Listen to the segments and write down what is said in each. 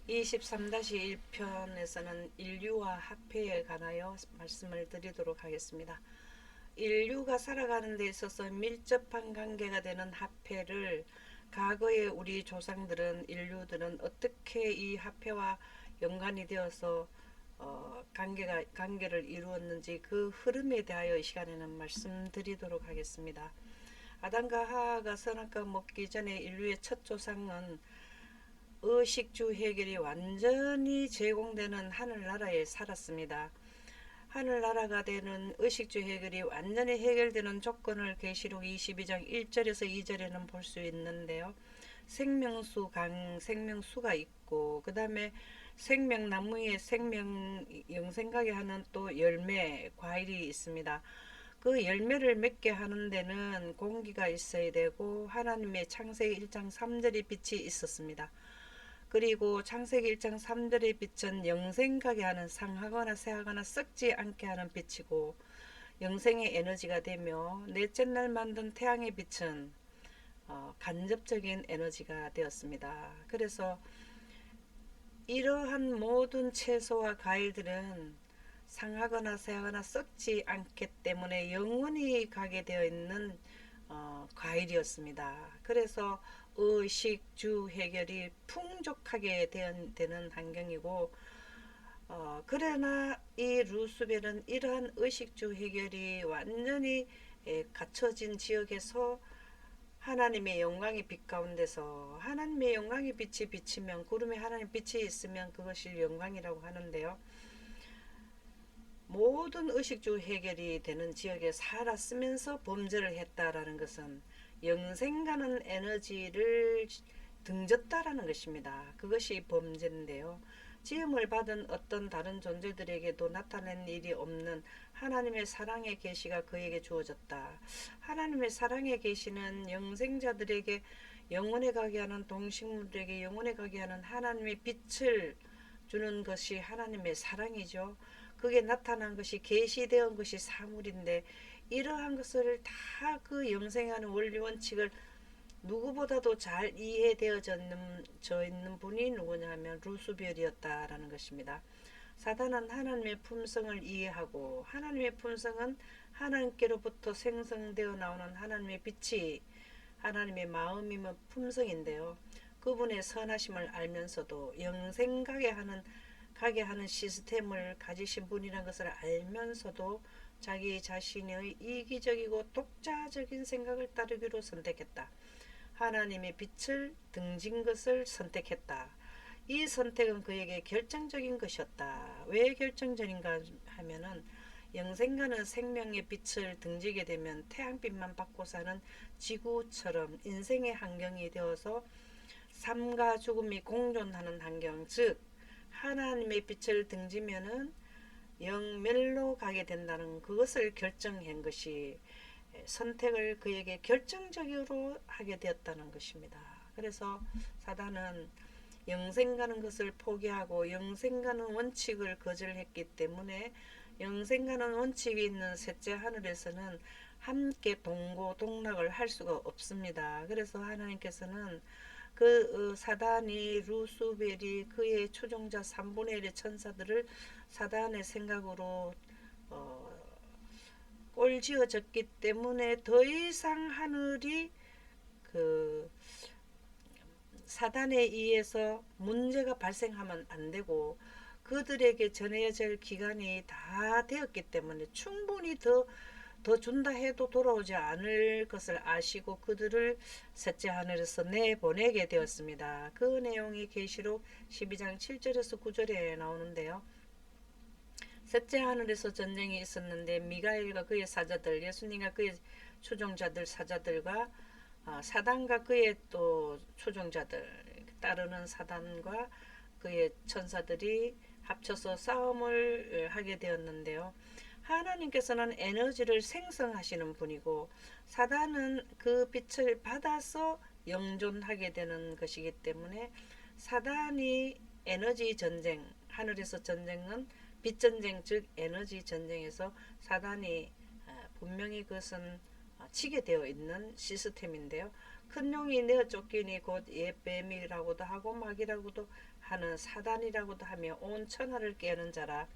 23-1편에서는 인류와 화폐에 관하여 말씀을 드리도록 하겠습니다. 인류가 살아가는 데 있어서 밀접한 관계가 되는 화폐를 과거에 우리 조상들은 인류들은 어떻게 이 화폐와 연관이 되어서 관계를 이루었는지 그 흐름에 대하여 이 시간에는 말씀드리도록 하겠습니다. 아담과 하와가 선악과 먹기 전에 인류의 첫 조상은 의식주 해결이 완전히 제공되는 하늘나라에 살았습니다. 하늘나라가 되는 의식주 해결이 완전히 해결되는 조건을 계시록 22장 1절에서 2절에는 볼 수 있는데요. 생명수가 있고 그 다음에 생명나무에 영생하게 하는 또 열매, 과일이 있습니다. 그 열매를 맺게 하는 데는 공기가 있어야 되고 하나님의 창세기 1장 3절의 빛이 있었습니다. 그리고 창세기 1장 3절의 빛은 영생하게 하는 상하거나 새하거나 썩지 않게 하는 빛이고 영생의 에너지가 되며 넷째 날 만든 태양의 빛은 간접적인 에너지가 되었습니다. 그래서 이러한 모든 채소와 과일들은 상하거나 새하거나 썩지 않기 때문에 영원히 가게 되어 있는 과일이었습니다. 그래서 의식주 해결이 풍족하게 되는 환경이고 그러나 이 루스벨은 이러한 의식주 해결이 완전히 갖춰진 지역에서 하나님의 영광의 빛 가운데서 하나님의 영광의 빛이 비치면 구름에 하나님의 빛이 있으면 그것이 영광이라고 하는데요. 모든 의식주 해결이 되는 지역에 살았으면서 범죄를 했다라는 것은 영생가는 에너지를 등졌다라는 것입니다. 그것이 범죄인데요. 지음을 받은 어떤 다른 존재들에게도 나타낸 일이 없는 하나님의 사랑의 계시가 그에게 주어졌다. 하나님의 사랑의 계시는 영생자들에게 영원에 가게 하는 동식물들에게 영원에 가게 하는 하나님의 빛을 주는 것이 하나님의 사랑이죠. 그게 나타난 것이 계시되은 것이 사물인데 이러한 것을 다 그 영생하는 원리 원칙을 누구보다도 잘 이해되어져 있는 분이 누구냐면 루스벨이었다라는 것입니다. 사단은 하나님의 품성을 이해하고 하나님의 품성은 하나님께로부터 생성되어 나오는 하나님의 빛이 하나님의 마음이며 품성인데요. 그분의 선하심을 알면서도 영생가게 하는 시스템을 가지신 분이라는 것을 알면서도 자기 자신의 이기적이고 독자적인 생각을 따르기로 선택했다. 하나님의 빛을 등진 것을 선택했다. 이 선택은 그에게 결정적인 것이었다. 왜 결정적인가 하면은 영생가는 생명의 빛을 등지게 되면 태양빛만 받고 사는 지구처럼 인생의 환경이 되어서 삶과 죽음이 공존하는 환경, 즉 하나님의 빛을 등지면은 영멸로 가게 된다는 그것을 결정한 것이 선택을 그에게 결정적으로 하게 되었다는 것입니다. 그래서 사단은 영생가는 것을 포기하고 영생가는 원칙을 거절했기 때문에 영생가는 원칙이 있는 셋째 하늘에서는 함께 동고동락을 할 수가 없습니다. 그래서 하나님께서는 그 사단이 루스벨이 그의 추종자 3분의 1의 천사들을 사단의 생각으로 꼴지어졌기 때문에 더 이상 하늘이 그 사단에 의해서 문제가 발생하면 안 되고 그들에게 전해질 기간이 다 되었기 때문에 충분히 더 준다 해도 돌아오지 않을 것을 아시고 그들을 셋째 하늘에서 내보내게 되었습니다. 그 내용이 계시록 12장 7절에서 9절에 나오는데요. 셋째 하늘에서 전쟁이 있었는데 미가엘과 그의 사자들, 예수님과 그의 추종자들 사자들과 사단과 그의 또 추종자들, 따르는 사단과 그의 천사들이 합쳐서 싸움을 하게 되었는데요. 하나님께서는 에너지를 생성하시는 분이고 사단은 그 빛을 받아서 영존하게 되는 것이기 때문에 사단이 에너지 전쟁, 하늘에서 전쟁은 빛 전쟁, 즉 에너지 전쟁에서 사단이 분명히 그것은 치게 되어 있는 시스템인데요. 큰 용이 내어 쫓기니 곧 옛뱀이라고도 하고 마귀라고도 하는 사단이라고도 하며 온 천하를 깨는 자라.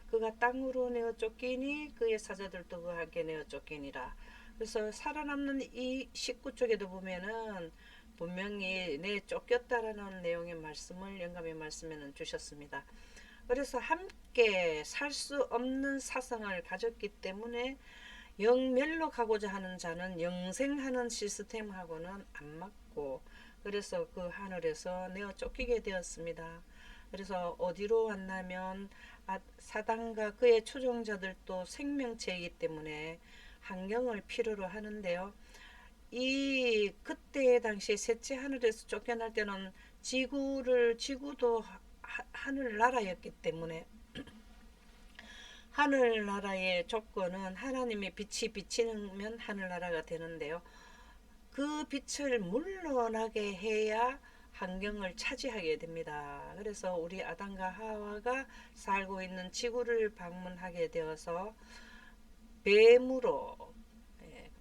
그가 땅으로 내어 쫓기니 그의 사자들도 그와 함께 내어 쫓기니라. 그래서 살아남는 이 19쪽에도 보면은 분명히 내 쫓겼다라는 내용의 말씀을 영감의 말씀에는 주셨습니다. 그래서 함께 살 수 없는 사상을 가졌기 때문에 영멸로 가고자 하는 자는 영생하는 시스템하고는 안 맞고, 그래서 그 하늘에서 내어 쫓기게 되었습니다. 그래서 어디로 왔냐면 사단과 그의 추종자들도 생명체이기 때문에 환경을 필요로 하는데요. 이 그때 당시 셋째 하늘에서 쫓겨날 때는 지구도 하늘나라였기 때문에 하늘나라의 조건은 하나님의 빛이 비치면 하늘나라가 되는데요. 그 빛을 물러나게 해야 환경을 차지하게 됩니다. 그래서 우리 아담과 하와가 살고 있는 지구를 방문하게 되어서 뱀으로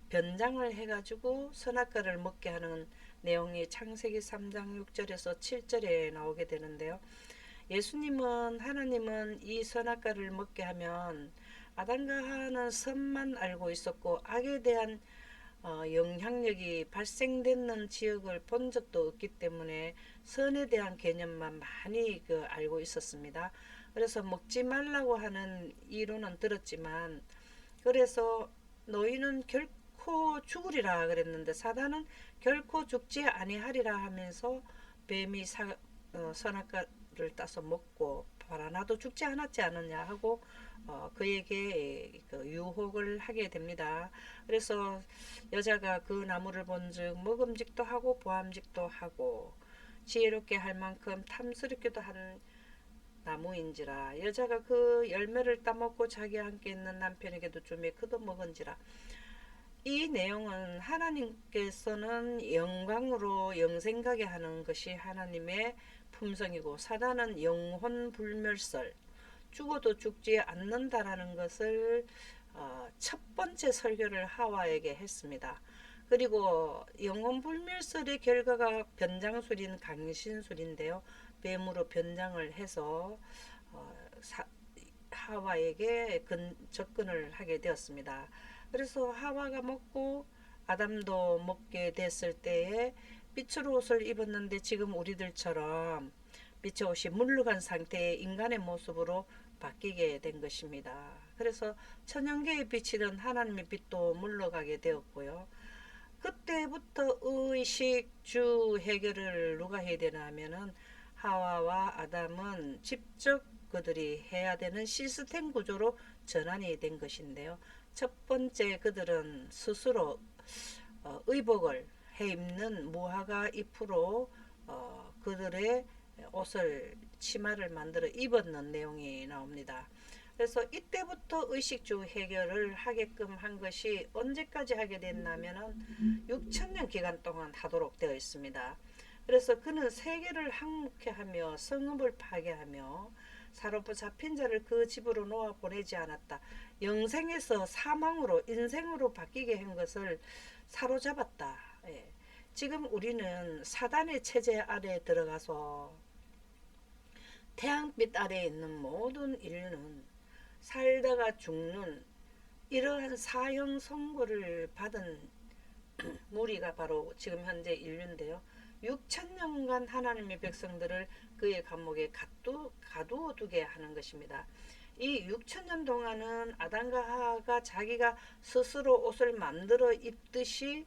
변장을 해가지고 선악과를 먹게 하는 내용이 창세기 3장 6절에서 7절에 나오게 되는데요. 예수님은 하나님은 이 선악과를 먹게 하면 아담과 하와는 선만 알고 있었고 악에 대한 영향력이 발생되는 지역을 본 적도 없기 때문에 선에 대한 개념만 많이 알고 있었습니다. 그래서 먹지 말라고 하는 이론은 들었지만, 그래서 너희는 결코 죽으리라 그랬는데 사단은 결코 죽지 아니하리라 하면서 뱀이 선악과를 따서 먹고 봐라 나도 죽지 않았지 않느냐 하고 그에게 유혹을 하게 됩니다. 그래서 여자가 그 나무를 본즉 먹음직도 하고 보암직도 하고 지혜롭게 할 만큼 탐스럽기도 한 나무인지라. 여자가 그 열매를 따먹고 자기와 함께 있는 남편에게도 주며 그도 먹은지라. 이 내용은 하나님께서는 영광으로 영생가게 하는 것이 하나님의 품성이고 사단은 영혼 불멸설, 죽어도 죽지 않는다라는 것을 첫 번째 설교를 하와에게 했습니다. 그리고 영혼 불멸설의 결과가 변장술인 강신술인데요. 뱀으로 변장을 해서 하와에게 접근을 하게 되었습니다. 그래서 하와가 먹고 아담도 먹게 됐을 때에 빛의 옷을 입었는데 지금 우리들처럼 빛의 옷이 물러간 상태의 인간의 모습으로 바뀌게 된 것입니다. 그래서 천연계에 비치던 하나님의 빛도 물러가게 되었고요. 그때부터 의식주 해결을 누가 해야 되나 하면은 하와와 아담은 직접 그들이 해야 되는 시스템 구조로 전환이 된 것인데요. 첫 번째 그들은 스스로 의복을 해 입는 무화과 잎으로 그들의 옷을 치마를 만들어 입었는 내용이 나옵니다. 그래서 이때부터 의식주 해결을 하게끔 한 것이 언제까지 하게 됐냐면은 6천년 기간 동안 하도록 되어 있습니다. 그래서 그는 세계를 항목해 하며 성읍을 파괴하며 사로잡 잡힌 자를 그 집으로 놓아 보내지 않았다. 영생에서 사망으로 인생으로 바뀌게 한 것을 사로잡았다. 예. 지금 우리는 사단의 체제 아래에 들어가서 태양빛 아래에 있는 모든 인류는 살다가 죽는 이러한 사형 선고를 받은 무리가 바로 지금 현재 인류인데요. 6천년간 하나님의 백성들을 그의 감옥에 가두어 두게 하는 것입니다. 이 6천년 동안은 아담과 하와가 자기가 스스로 옷을 만들어 입듯이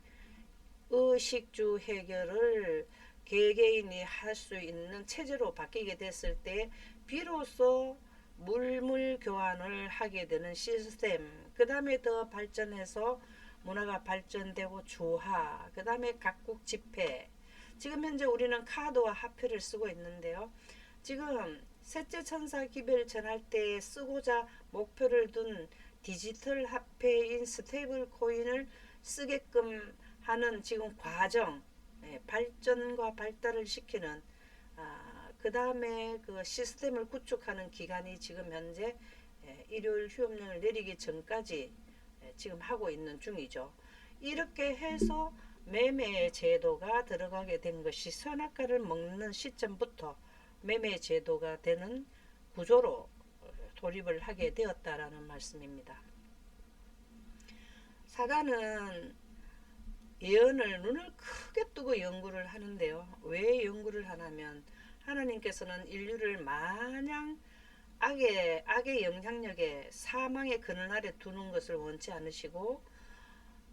의식주 해결을 개개인이 할 수 있는 체제로 바뀌게 됐을 때 비로소 물물 교환을 하게 되는 시스템, 그 다음에 더 발전해서 문화가 발전되고 주화, 그 다음에 각국 집회. 지금 현재 우리는 카드와 화폐를 쓰고 있는데요. 지금 셋째 천사 기별 전할 때 쓰고자 목표를 둔 디지털 화폐인 스테이블 코인을 쓰게끔 하는 지금 과정, 발전과 발달을 시키는 그 다음에 그 시스템을 구축하는 기간이 지금 현재 일요일 휴업령을 내리기 전까지 지금 하고 있는 중이죠. 이렇게 해서 매매 제도가 들어가게 된 것이 선악과를 먹는 시점부터 매매 제도가 되는 구조로 돌입을 하게 되었다라는 말씀입니다. 사단은 예언을 눈을 크게 뜨고 연구를 하는데요. 왜 연구를 하냐면 하나님께서는 인류를 마냥 악의 영향력에 사망의 그늘 아래 두는 것을 원치 않으시고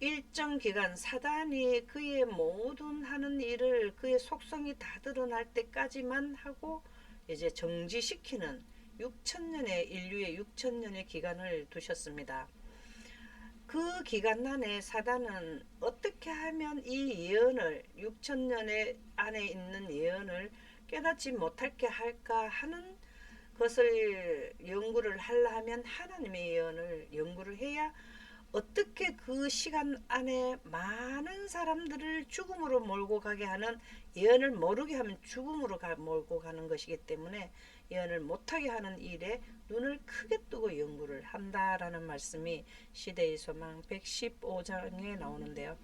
일정 기간 사단이 그의 모든 하는 일을 그의 속성이 다 드러날 때까지만 하고 이제 정지시키는 6천년의 인류의 6천년의 기간을 두셨습니다. 그 기간 안에 사단은 어떻게 하면 이 예언을 6천년의 안에 있는 예언을 깨닫지 못하게 할까 하는 것을 연구를 하려면 하나님의 예언을 연구를 해야 어떻게 그 시간 안에 많은 사람들을 죽음으로 몰고 가게 하는 예언을 모르게 하면 죽음으로 몰고 가는 것이기 때문에 예언을 못하게 하는 일에 눈을 크게 뜨고 연구를 한다라는 말씀이 시대의 소망 115장에 나오는데요.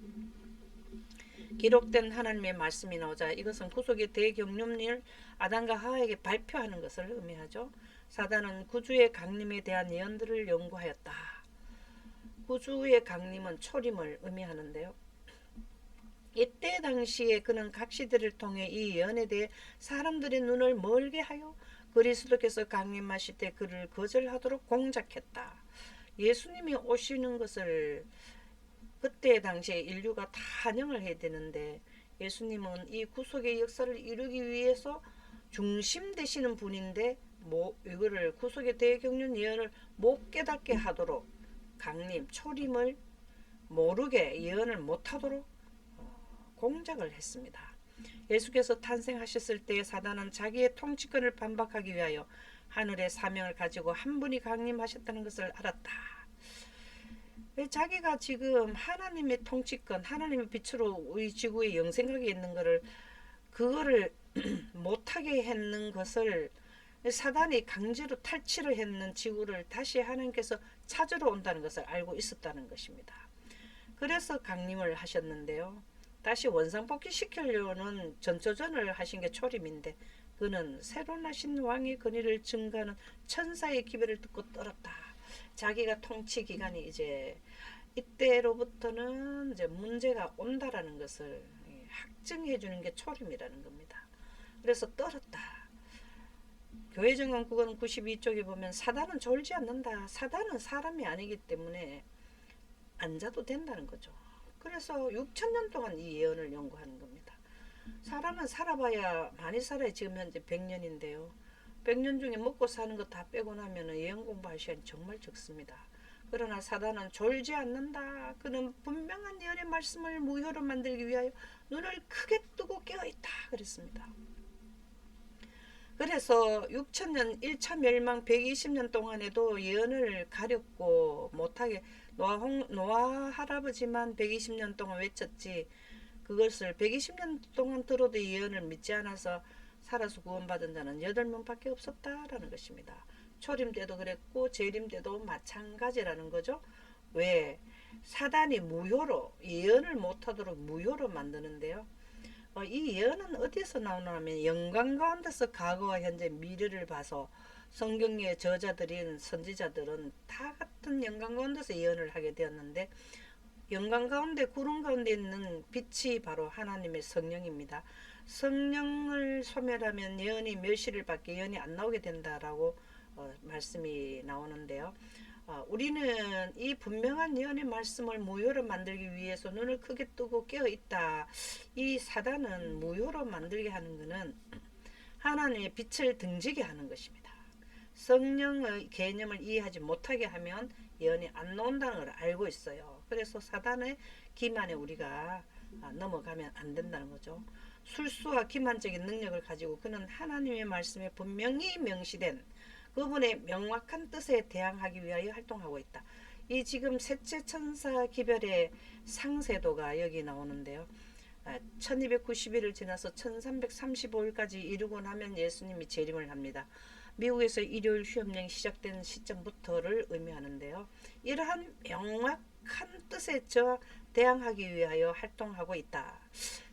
기록된 하나님의 말씀이 나오자 이것은 구속의 대경륜을 아담과 하와에게 발표하는 것을 의미하죠. 사단은 구주의 강림에 대한 예언들을 연구하였다. 구주의 강림은 초림을 의미하는데요. 이때 당시에 그는 각 시대를 통해 이 예언에 대해 사람들의 눈을 멀게 하여 그리스도께서 강림하실 때 그를 거절하도록 공작했다. 예수님이 오시는 것을 그때 당시에 인류가 다 환영을 해야 되는데 예수님은 이 구속의 역사를 이루기 위해서 중심 되시는 분인데 이거를 구속의 대경륜 예언을 못 깨닫게 하도록 강림, 초림을 모르게 예언을 못하도록 공작을 했습니다. 예수께서 탄생하셨을 때 사단은 자기의 통치권을 반박하기 위하여 하늘의 사명을 가지고 한 분이 강림하셨다는 것을 알았다. 자기가 지금 하나님의 통치권, 하나님의 빛으로 우리 지구에 영생하게 있는 그거를 못하게 했는 것을 사단이 강제로 탈취를 했는 지구를 다시 하나님께서 찾으러 온다는 것을 알고 있었다는 것입니다. 그래서 강림을 하셨는데요. 다시 원상복귀 시키려는 전초전을 하신 게 초림인데 그는 새로 나신 왕의 권위를 증거하는 천사의 기별을 듣고 떨었다. 자기가 통치 기간이 이제 이때로부터는 이제 문제가 온다라는 것을 확증해 주는 게 초림이라는 겁니다. 그래서 떨었다. 교회정원 9권 92쪽에 보면 사단은 졸지 않는다. 사단은 사람이 아니기 때문에 안 자도 된다는 거죠. 그래서 6천년 동안 이 예언을 연구하는 겁니다. 사람은 살아봐야 많이 살아야 지금 현재 100년인데요. 100년 중에 먹고 사는 거 다 빼고 나면 예언 공부할 시간이 정말 적습니다. 그러나 사단은 졸지 않는다. 그는 분명한 예언의 말씀을 무효로 만들기 위하여 눈을 크게 뜨고 깨어있다 그랬습니다. 그래서 6천년 1차 멸망 120년 동안에도 예언을 가렸고 못하게 노아 할아버지만 120년 동안 외쳤지 그것을 120년 동안 들어도 예언을 믿지 않아서 살아서 구원받은 자는 8명밖에 없었다라는 것입니다. 초림 때도 그랬고 재림 때도 마찬가지라는 거죠. 왜? 사단이 무효로 예언을 못하도록 무효로 만드는데요. 이 예언은 어디서 나오냐면 영광 가운데서 과거와 현재 미래를 봐서 성경의 저자들인 선지자들은 다 같은 영광 가운데서 예언을 하게 되었는데 영광 가운데 구름 가운데 있는 빛이 바로 하나님의 성령입니다. 성령을 소멸하면 예언이 멸시를 받게 예언이 안 나오게 된다라고 말씀이 나오는데요. 우리는 이 분명한 예언의 말씀을 무효로 만들기 위해서 눈을 크게 뜨고 깨어 있다. 이 사단은 무효로 만들게 하는 것은 하나님의 빛을 등지게 하는 것입니다. 성령의 개념을 이해하지 못하게 하면 예언이 안 나온다는 걸 알고 있어요. 그래서 사단의 기만에 우리가 넘어가면 안 된다는 거죠. 술수와 기만적인 능력을 가지고 그는 하나님의 말씀에 분명히 명시된 그분의 명확한 뜻에 대항하기 위하여 활동하고 있다. 이 지금 셋째 천사 기별의 상세도가 여기 나오는데요. 1290일을 지나서 1335일까지 이루고 나면 예수님이 재림을 합니다. 미국에서 일요일 휴업령이 시작된 시점부터를 의미하는데요. 이러한 명백한 뜻에 대항하기 위하여 활동하고 있다.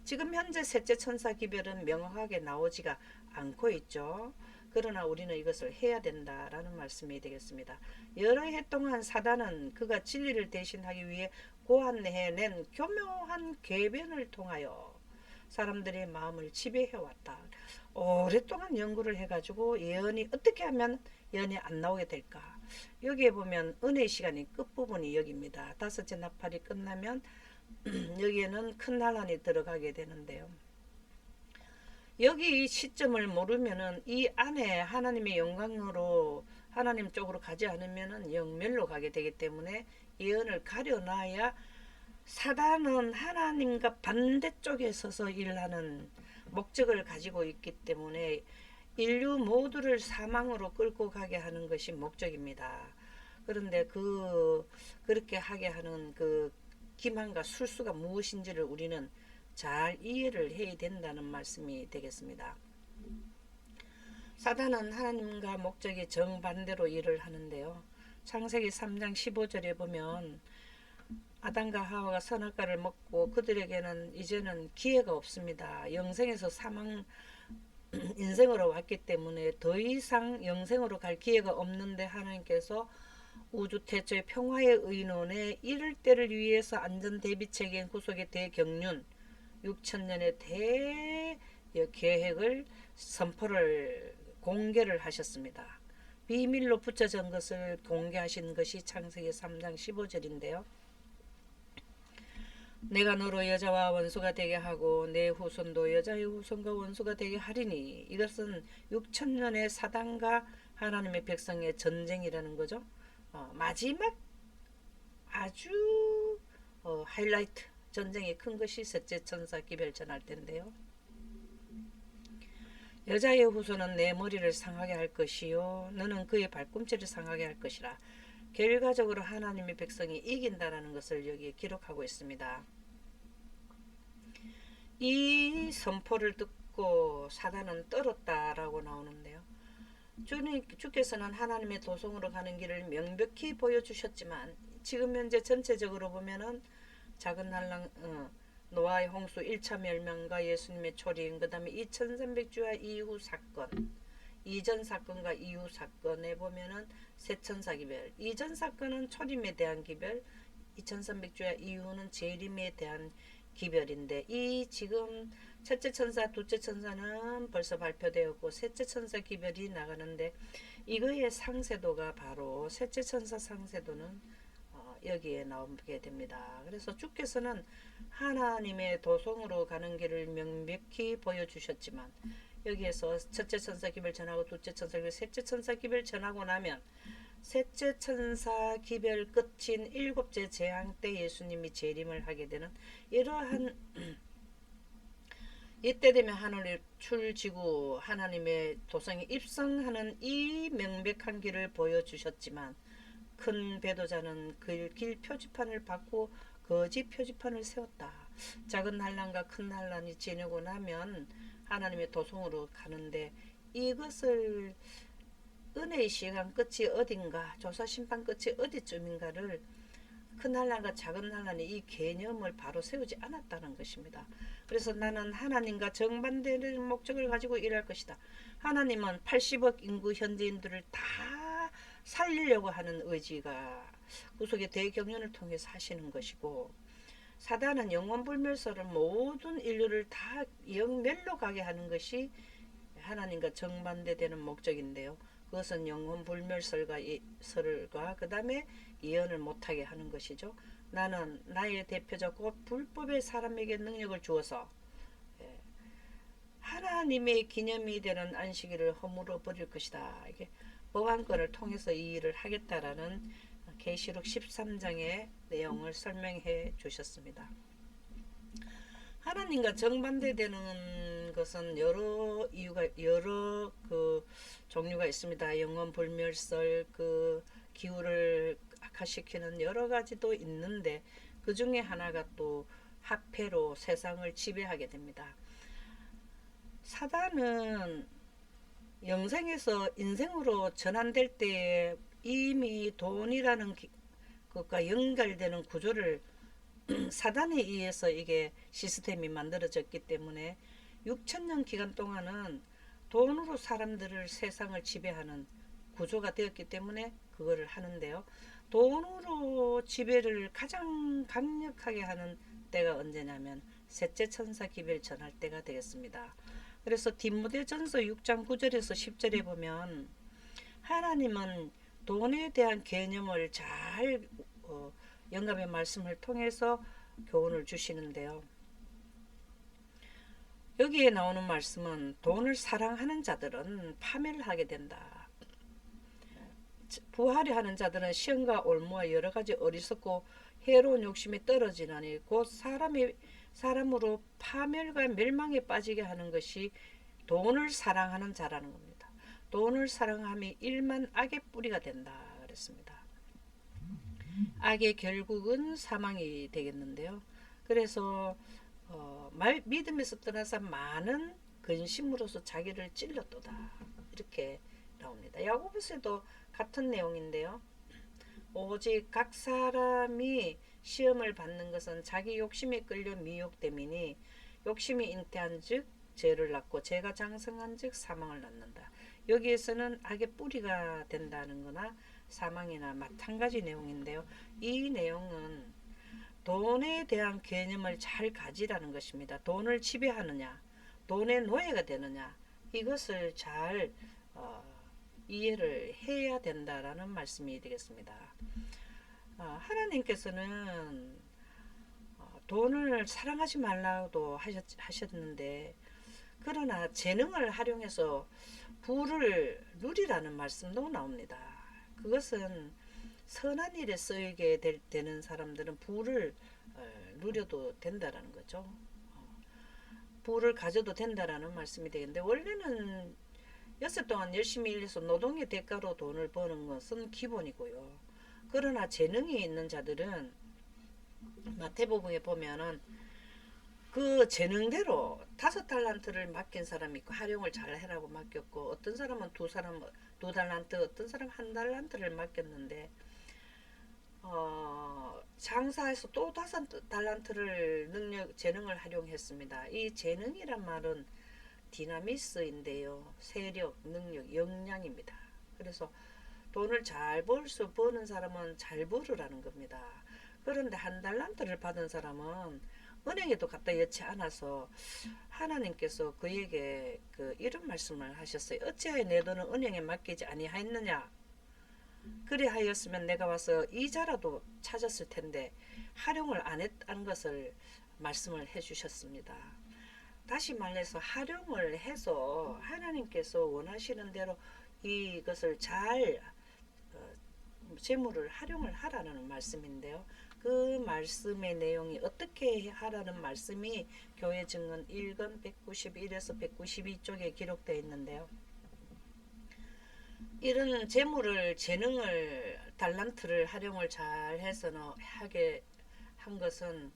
지금 현재 셋째 천사 기별은 명확하게 나오지가 않고 있죠. 그러나 우리는 이것을 해야 된다라는 말씀이 되겠습니다. 여러 해 동안 사단은 그가 진리를 대신하기 위해 고안해낸 교묘한 궤변을 통하여 사람들의 마음을 지배해왔다. 오랫동안 연구를 해가지고 예언이 어떻게 하면 예언이 안 나오게 될까. 여기에 보면 은혜의 시간이 끝부분이 여기입니다. 다섯째 나팔이 끝나면 여기에는 큰 난란이 들어가게 되는데요. 여기 이 시점을 모르면은 이 안에 하나님의 영광으로 하나님 쪽으로 가지 않으면은 영멸로 가게 되기 때문에 예언을 가려놔야, 사단은 하나님과 반대쪽에 서서 일하는 목적을 가지고 있기 때문에 인류 모두를 사망으로 끌고 가게 하는 것이 목적입니다. 그런데 그렇게 하게 하는 그 기만과 술수가 무엇인지를 우리는 잘 이해를 해야 된다는 말씀이 되겠습니다. 사단은 하나님과 목적이 정반대로 일을 하는데요. 창세기 3장 15절에 보면 아담과 하와가 선악과를 먹고 그들에게는 이제는 기회가 없습니다. 영생에서 사망 인생으로 왔기 때문에 더 이상 영생으로 갈 기회가 없는데, 하나님께서 우주 태초의 평화의 의논에 이를 때를 위해서 안전 대비체계인 구속의 대경륜 6천년의 대계획을 선포를 공개를 하셨습니다. 비밀로 붙여진 것을 공개하신 것이 창세기 3장 15절인데요. 내가 너로 여자와 원수가 되게 하고 내 후손도 여자의 후손과 원수가 되게 하리니, 이것은 6천년의 사단과 하나님의 백성의 전쟁이라는 거죠. 마지막 아주 하이라이트 전쟁이 큰 것이 셋째 천사 기별 전할 때인데요. 여자의 후손은 내 머리를 상하게 할 것이요 너는 그의 발꿈치를 상하게 할 것이라. 결과적으로 하나님의 백성이 이긴다라는 것을 여기에 기록하고 있습니다. 이 선포를 듣고 사단은 떨었다라고 나오는데요. 주께서는 하나님의 도성으로 가는 길을 명백히 보여주셨지만 지금 현재 전체적으로 보면은 작은 난랑, 노아의 홍수 1차 멸망과 예수님의 초림, 그 다음에 2300주와 이후 사건, 이전 사건과 이후 사건에 보면은 세천사 기별, 이전 사건은 초림에 대한 기별, 2300주와 이후는 재림에 대한 기별인데, 이 지금 첫째 천사, 둘째 천사는 벌써 발표되었고 셋째 천사 기별이 나가는데, 이거의 상세도가 바로 셋째 천사 상세도는 여기에 나오게 됩니다. 그래서 주께서는 하나님의 도성으로 가는 길을 명백히 보여주셨지만, 여기에서 첫째 천사 기별 전하고 둘째 천사 기별, 셋째 천사 기별 전하고 나면 셋째 천사 기별 끝인 일곱째 재앙 때 예수님이 재림을 하게 되는 이러한 이때 되면 하늘을 출지구 하나님의 도성에 입성하는 이 명백한 길을 보여주셨지만, 큰 배도자는 그 길 표지판을 받고 거짓 표지판을 세웠다. 작은 난란과 큰 난란이 지나고 나면 하나님의 도성으로 가는데, 이것을 은혜의 시간 끝이 어딘가, 조사심판 끝이 어디쯤인가를, 큰 난란과 작은 난란의 이 개념을 바로 세우지 않았다는 것입니다. 그래서 나는 하나님과 정반대의 목적을 가지고 일할 것이다. 하나님은 80억 인구 현지인들을 다 살리려고 하는 의지가 구속의 대경륜을 통해서 하시는 것이고, 사단은 영원불멸설을 모든 인류를 다 영멸로 가게 하는 것이 하나님과 정반대되는 목적인데요. 그것은 영원불멸설과 그 다음에 예언을 못하게 하는 것이죠. 나는 나의 대표자 곧 불법의 사람에게 능력을 주어서 하나님의 기념이 되는 안식일을 허물어 버릴 것이다. 이게 법안권을 통해서 이 일을 하겠다라는 계시록 13장의 내용을 설명해 주셨습니다. 하나님과 정반대되는 것은 여러 그 종류가 있습니다. 영원 불멸설, 그 기후를 악화시키는 여러 가지도 있는데, 그 중에 하나가 또 화폐로 세상을 지배하게 됩니다. 사단은 영생에서 인생으로 전환될 때에 이미 돈이라는 그것과 연결되는 구조를 사단에 의해서 이게 시스템이 만들어졌기 때문에 6천년 기간 동안은 돈으로 사람들을 세상을 지배하는 구조가 되었기 때문에 그거를 하는데요. 돈으로 지배를 가장 강력하게 하는 때가 언제냐면 셋째 천사 기별 전할 때가 되겠습니다. 그래서 디모데전서 6장 9절에서 10절에 보면 하나님은 돈에 대한 개념을 잘 영감의 말씀을 통해서 교훈을 주시는데요. 여기에 나오는 말씀은 돈을 사랑하는 자들은 파멸을 하게 된다. 부하려 하는 자들은 시험과 올무와 여러 가지 어리석고 해로운 욕심에 떨어지나니 곧 사람으로 파멸과 멸망에 빠지게 하는 것이 돈을 사랑하는 자라는 겁니다. 돈을 사랑함이 일만 악의 뿌리가 된다 그랬습니다. 악의 결국은 사망이 되겠는데요. 그래서 믿음에서 떠나서 많은 근심으로서 자기를 찔렀도다 이렇게 나옵니다. 야고보서도 같은 내용인데요. 오직 각 사람이 시험을 받는 것은 자기 욕심에 끌려 미혹됨이니 욕심이 잉태한 즉 죄를 낳고 죄가 장성한 즉 사망을 낳는다. 여기에서는 악의 뿌리가 된다는 거나 사망이나 마찬가지 내용인데요. 이 내용은 돈에 대한 개념을 잘 가지라는 것입니다. 돈을 지배하느냐, 돈의 노예가 되느냐, 이것을 잘 이해를 해야 된다라는 말씀이 되겠습니다. 하나님께서는 돈을 사랑하지 말라고 하셨는데, 그러나 재능을 활용해서 부를 누리라는 말씀도 나옵니다. 그것은 선한 일에 쓰이게 되는 사람들은 부를 누려도 된다라는 거죠. 부를 가져도 된다라는 말씀이 되겠는데, 원래는 엿새 동안 열심히 일해서 노동의 대가로 돈을 버는 것은 기본이고요. 그러나 재능이 있는 자들은 마태복음에 보면은 그 재능대로 5달란트를 맡긴 사람이 있고 활용을 잘 해라고 맡겼고, 어떤 사람은 두 달란트, 어떤 사람 한 달란트를 맡겼는데 장사해서 또 5달란트를 재능을 활용했습니다. 이 재능이란 말은 디나미스인데요. 세력, 능력, 역량입니다. 그래서 돈을 잘 버는 사람은 잘 벌으라는 겁니다. 그런데 한 달란트를 받은 사람은 은행에도 갖다 여치 않아서 하나님께서 그에게 이런 말씀을 하셨어요. 어찌하여 내 돈을 은행에 맡기지 아니하였느냐. 그리하였으면 내가 와서 이자라도 찾았을 텐데 활용을 안 했다는 것을 말씀을 해주셨습니다. 다시 말해서 활용을 해서 하나님께서 원하시는 대로 이것을 잘 재물을 활용을 하라는 말씀인데요. 그 말씀의 내용이 어떻게 하라는 말씀이 교회 증언 1권 191에서 192쪽에 기록되어 있는데요. 이런 재물을 재능을 달란트를 활용을 잘 해서 하게 한 것은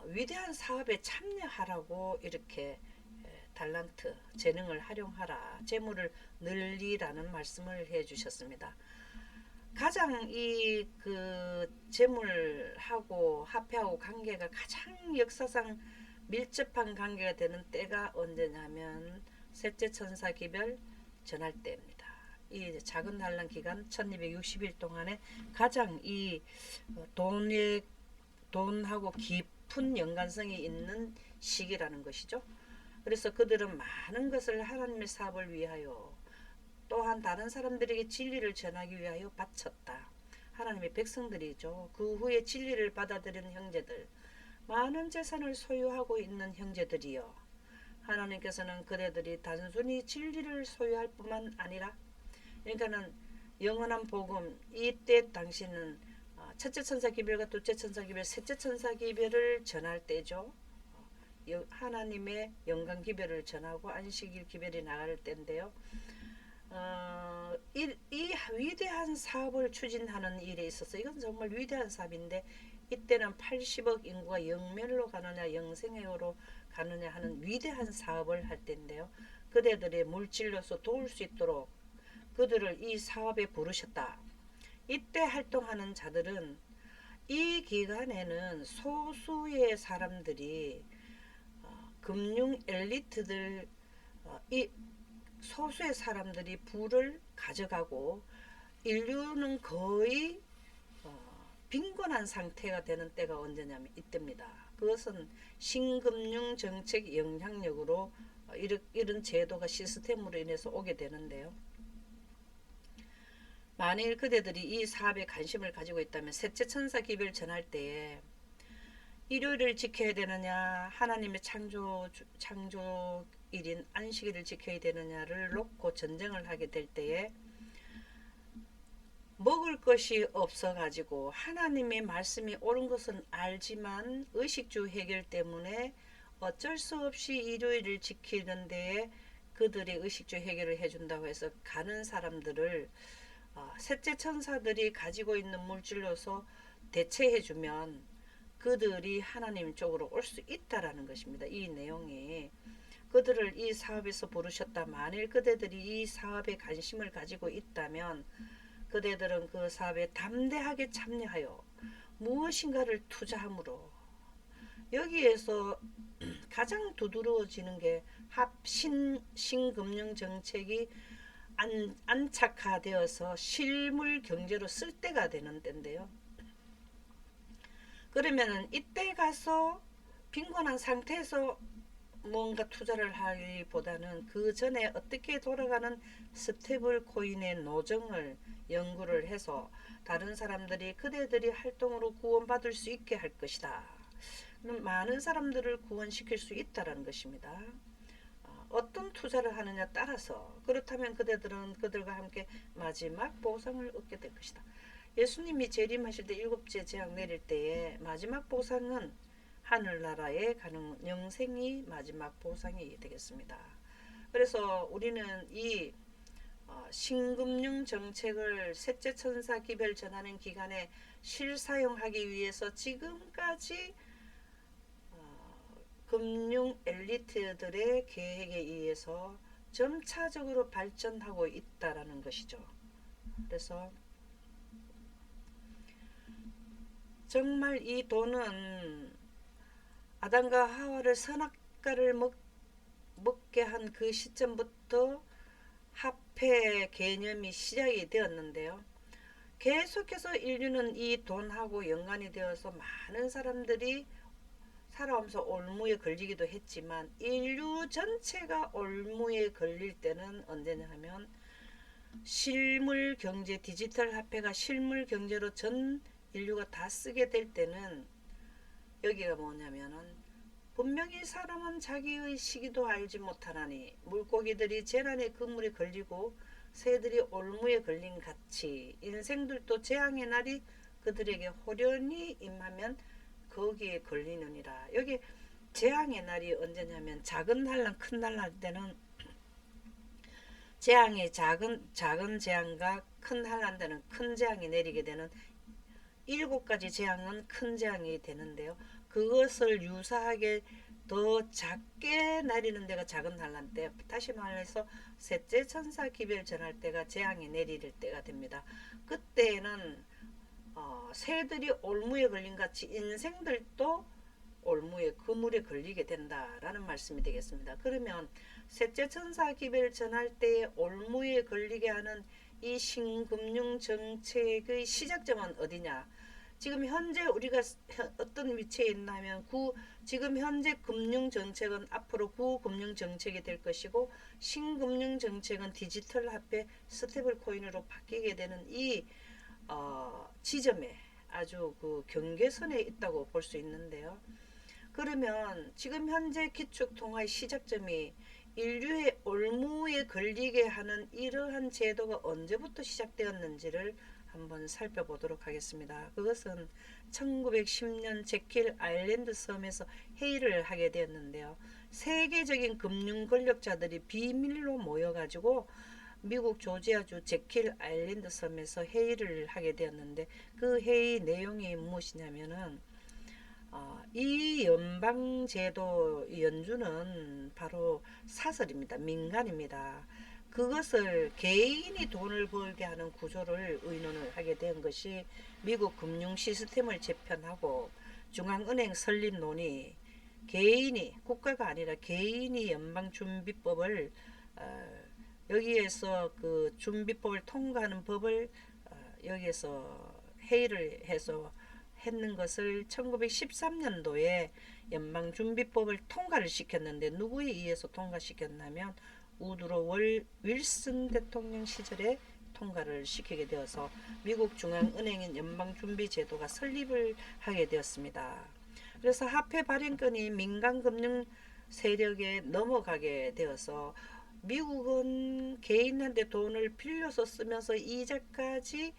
위대한 사업에 참여하라고 이렇게 달란트 재능을 활용하라 재물을 늘리라는 말씀을 해 주셨습니다. 가장 이 재물하고 화폐하고 관계가 가장 역사상 밀접한 관계가 되는 때가 언제냐면 셋째 천사 기별 전할 때입니다. 이 작은 환란 기간 1260일 동안에 가장 이 돈하고 깊은 연관성이 있는 시기라는 것이죠. 그래서 그들은 많은 것을 하나님의 사업을 위하여 또한 다른 사람들에게 진리를 전하기 위하여 바쳤다. 하나님의 백성들이죠. 그 후에 진리를 받아들인 형제들, 많은 재산을 소유하고 있는 형제들이요. 하나님께서는 그대들이 단순히 진리를 소유할 뿐만 아니라, 그러니까는 영원한 복음, 이때 당시는 첫째 천사 기별과 둘째 천사 기별, 셋째 천사 기별을 전할 때죠. 하나님의 영광 기별을 전하고 안식일 기별이 나갈 때인데요. 이 위대한 사업을 추진하는 일에 있어서 이건 정말 위대한 사업인데, 이때는 80억 인구가 영멸로 가느냐 영생애로 가느냐 하는 위대한 사업을 할 때인데요. 그대들의 물질로서 도울 수 있도록 그들을 이 사업에 부르셨다. 이때 활동하는 자들은 이 기간에는 소수의 사람들이 금융 엘리트들, 이 소수의 사람들이 부를 가져가고 인류는 거의 빈곤한 상태가 되는 때가 언제냐면 이때입니다. 그것은 신금융 정책 영향력으로 이런 제도가 시스템으로 인해서 오게 되는데요. 만일 그대들이 이 사업에 관심을 가지고 있다면 셋째 천사 기별 전할 때에 일요일을 지켜야 되느냐, 하나님의 창조일인 안식일을 지켜야 되느냐를 놓고 전쟁을 하게 될 때에 먹을 것이 없어가지고 하나님의 말씀이 옳은 것은 알지만 의식주 해결 때문에 어쩔 수 없이 일요일을 지키는 데에 그들이 의식주 해결을 해준다고 해서 가는 사람들을 셋째 천사들이 가지고 있는 물질로서 대체해주면 그들이 하나님 쪽으로 올 수 있다라는 것입니다. 이 내용이 그들을 이 사업에서 부르셨다. 만일 그대들이 이 사업에 관심을 가지고 있다면 그대들은 그 사업에 담대하게 참여하여 무엇인가를 투자함으로 여기에서 가장 두드러지는 게 신금융 정책이 안착화되어서 실물 경제로 쓸 때가 되는 때인데요. 그러면은 이때 가서 빈곤한 상태에서 뭔가 투자를 하기보다는 그 전에 어떻게 돌아가는 스테이블 코인의 노정을 연구를 해서 다른 사람들이 그대들이 활동으로 구원받을 수 있게 할 것이다. 많은 사람들을 구원시킬 수 있다는 것입니다. 어떤 투자를 하느냐 따라서 그렇다면 그대들은 그들과 함께 마지막 보상을 얻게 될 것이다. 예수님이 재림하실 때 일곱째 재앙 내릴 때에 마지막 보상은 하늘나라에 가는 영생이 마지막 보상이 되겠습니다. 그래서 우리는 이 신금융 정책을 셋째 천사 기별 전하는 기간에 실사용하기 위해서 지금까지 금융 엘리트들의 계획에 의해서 점차적으로 발전하고 있다라는 것이죠. 그래서 정말 이 돈은 아담과 하와를 선악과를 먹게 한 그 시점부터 화폐 개념이 시작이 되었는데요. 계속해서 인류는 이 돈하고 연관이 되어서 많은 사람들이 살아오면서 올무에 걸리기도 했지만 인류 전체가 올무에 걸릴 때는 언제냐 하면 실물 경제, 디지털 화폐가 실물 경제로 전 인류가 다 쓰게 될 때는 여기가 뭐냐면은 분명히 사람은 자기의 시기도 알지 못하나니 물고기들이 재난의 그물에 걸리고 새들이 올무에 걸린 같이 인생들도 재앙의 날이 그들에게 호련히 임하면 거기에 걸리느니라. 여기 재앙의 날이 언제냐면 작은 난란 큰 난란 때는 재앙이 작은 재앙과 큰 난란 때는 큰 재앙이 내리게 되는 7가지 재앙은 큰 재앙이 되는데요. 그것을 유사하게 더 작게 내리는 데가 작은 난란 때, 다시 말해서 셋째 천사 기별 전할 때가 재앙이 내릴 때가 됩니다. 그때는 새들이 올무에 걸린 같이 인생들도 올무에 그물에 걸리게 된다라는 말씀이 되겠습니다. 그러면 셋째 천사 기별 전할 때에 올무에 걸리게 하는 이 신금융 정책의 시작점은 어디냐? 지금 현재 우리가 어떤 위치에 있나면 지금 현재 금융 정책은 앞으로 구금융 정책이 될 것이고 신금융 정책은 디지털 화폐 스테이블 코인으로 바뀌게 되는 이 지점에 아주 그 경계선에 있다고 볼 수 있는데요. 그러면 지금 현재 기축통화의 시작점이 인류의 올무에 걸리게 하는 이러한 제도가 언제부터 시작되었는지를 한번 살펴보도록 하겠습니다. 그것은 1910년 제킬 아일랜드 섬에서 회의를 하게 되었는데요. 세계적인 금융 권력자들이 비밀로 모여가지고 미국 조지아주 제킬 아일랜드 섬에서 회의를 하게 되었는데 그 회의 내용이 무엇이냐면은 이 연방제도 연주는 바로 사설입니다. 민간입니다. 그것을 개인이 돈을 벌게 하는 구조를 의논을 하게 된 것이 미국 금융 시스템을 재편하고 중앙은행 설립론이 개인이 국가가 아니라 개인이 연방준비법을 여기에서 그 준비법을 통과하는 법을 여기에서 회의를 해서 했는 것을 1913년도에 연방준비법을 통과를 시켰는데 누구에 의해서 통과시켰냐면 우드로 윌슨 대통령 시절에 통과를 시키게 되어서 미국 중앙은행인 연방준비제도가 설립을 하게 되었습니다. 그래서 화폐 발행권이 민간금융 세력에 넘어가게 되어서 미국은 개인한테 돈을 빌려서 쓰면서 이자까지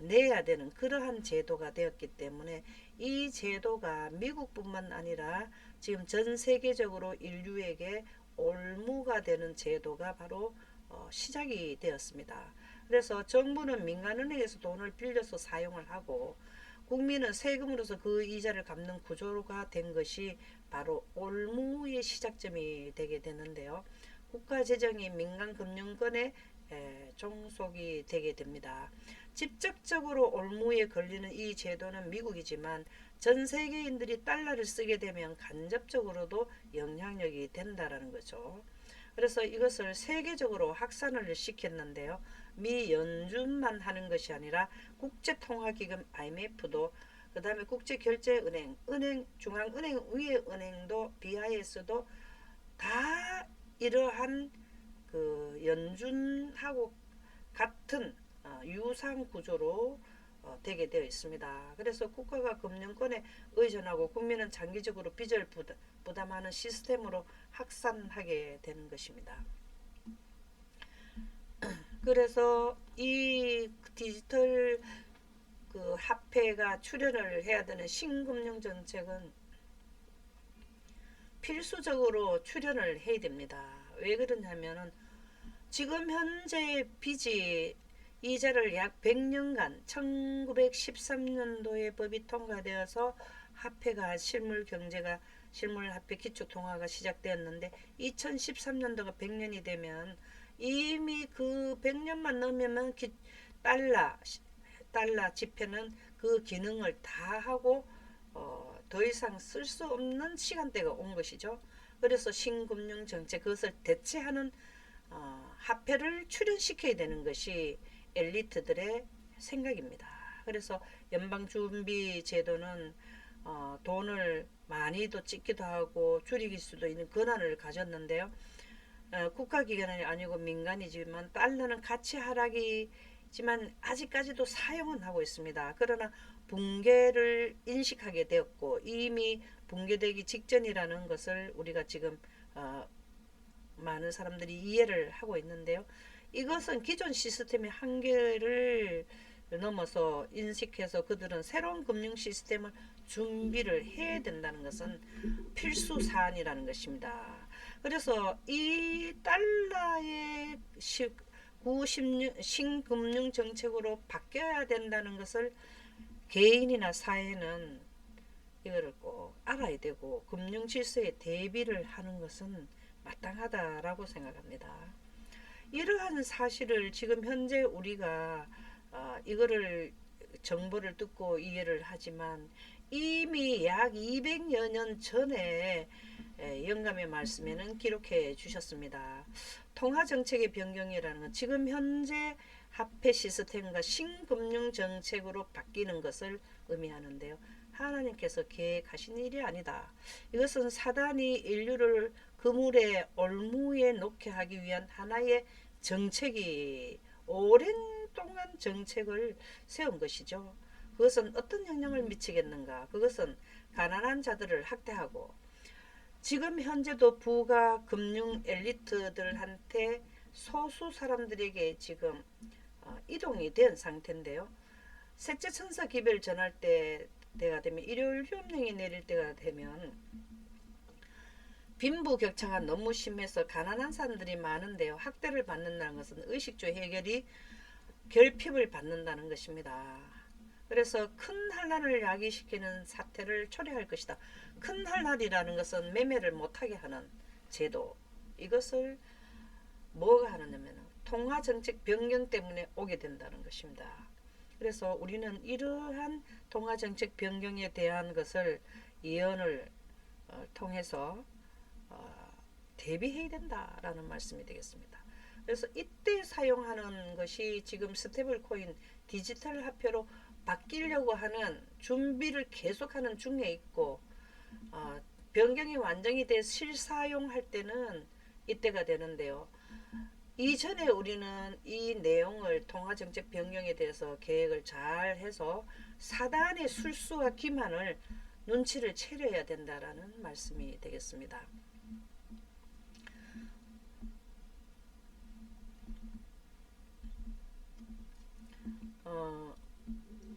내야 되는 그러한 제도가 되었기 때문에 이 제도가 미국뿐만 아니라 지금 전 세계적으로 인류에게 올무가 되는 제도가 바로 시작이 되었습니다. 그래서 정부는 민간은행에서 돈을 빌려서 사용을 하고 국민은 세금으로서 그 이자를 갚는 구조가 된 것이 바로 올무의 시작점이 되게 되는데요. 국가재정이 민간금융권에 종속이 되게 됩니다. 직접적으로 올무에 걸리는 이 제도는 미국이지만 전 세계인들이 달러를 쓰게 되면 간접적으로도 영향력이 된다라는 거죠. 그래서 이것을 세계적으로 확산을 시켰는데요. 미 연준만 하는 것이 아니라 국제통화기금 IMF도 그 다음에 국제결제은행, 중앙은행 위의 은행도 BIS도 다 이러한 그 연준하고 같은 유상 구조로 되게 되어 있습니다. 그래서 국가가 금융권에 의존하고 국민은 장기적으로 빚을 부담하는 시스템으로 확산하게 되는 것입니다. 그래서 이 디지털 그 화폐가 출현을 해야 되는 신금융 정책은 필수적으로 출현을 해야 됩니다. 왜 그러냐면은 지금 현재 빚이 이자를 약 100년간 1913년도에 법이 통과되어서 화폐가 실물 화폐 기초 통화가 시작되었는데 2013년도가 100년이 되면 이미 그 100년만 넘으면 달러 지폐는 그 기능을 다 하고 더 이상 쓸 수 없는 시간대가 온 것이죠. 그래서 신금융 정책 그것을 대체하는 화폐를 출현시켜야 되는 것이 엘리트들의 생각입니다. 그래서 연방준비제도는 돈을 많이도 찍기도 하고 줄이길 수도 있는 권한을 가졌는데요. 국가기관이 아니고 민간이지만 달러는 가치 하락이지만 아직까지도 사용은 하고 있습니다. 그러나 붕괴를 인식하게 되었고 이미 붕괴되기 직전이라는 것을 우리가 지금 많은 사람들이 이해를 하고 있는데요. 이것은 기존 시스템의 한계를 넘어서 인식해서 그들은 새로운 금융 시스템을 준비를 해야 된다는 것은 필수 사안이라는 것입니다. 그래서 이 달러의 신금융 정책으로 바뀌어야 된다는 것을 개인이나 사회는 이거를 꼭 알아야 되고 금융 질서에 대비를 하는 것은 마땅하다라고 생각합니다. 이러한 사실을 지금 현재 우리가 이거를 정보를 듣고 이해를 하지만 이미 약 200여 년 전에 영감의 말씀에는 기록해 주셨습니다. 통화정책의 변경이라는 건 지금 현재 화폐 시스템과 신금융 정책으로 바뀌는 것을 의미하는데요. 하나님께서 계획하신 일이 아니다. 이것은 사단이 인류를 그물의 올무에 놓게 하기 위한 하나의 정책이 오랜 동안 정책을 세운 것이죠. 그것은 어떤 영향을 미치겠는가? 그것은 가난한 자들을 학대하고 지금 현재도 부가 금융 엘리트들한테 소수 사람들에게 지금 이동이 된 상태인데요. 셋째 천사 기별 전할 때가 되면 일요일 휴업령이 내릴 때가 되면 빈부격차가 너무 심해서 가난한 사람들이 많은데요. 학대를 받는다는 것은 의식주 해결이 결핍을 받는다는 것입니다. 그래서 큰 환란을 야기시키는 사태를 초래할 것이다. 큰 환란이라는 것은 매매를 못하게 하는 제도. 이것을 뭐가 하느냐면 통화 정책 변경 때문에 오게 된다는 것입니다. 그래서 우리는 이러한 통화 정책 변경에 대한 것을 예언을 통해서 대비해야 된다라는 말씀이 되겠습니다. 그래서 이때 사용하는 것이 지금 스테이블 코인 디지털 화폐로 바뀌려고 하는 준비를 계속하는 중에 있고, 변경이 완전히 돼 실사용할 때는 이때가 되는데요. 이전에 우리는 이 내용을 통화정책 변경에 대해서 계획을 잘 해서 사단의 술수와 기만을 눈치를 채려야 된다라는 말씀이 되겠습니다.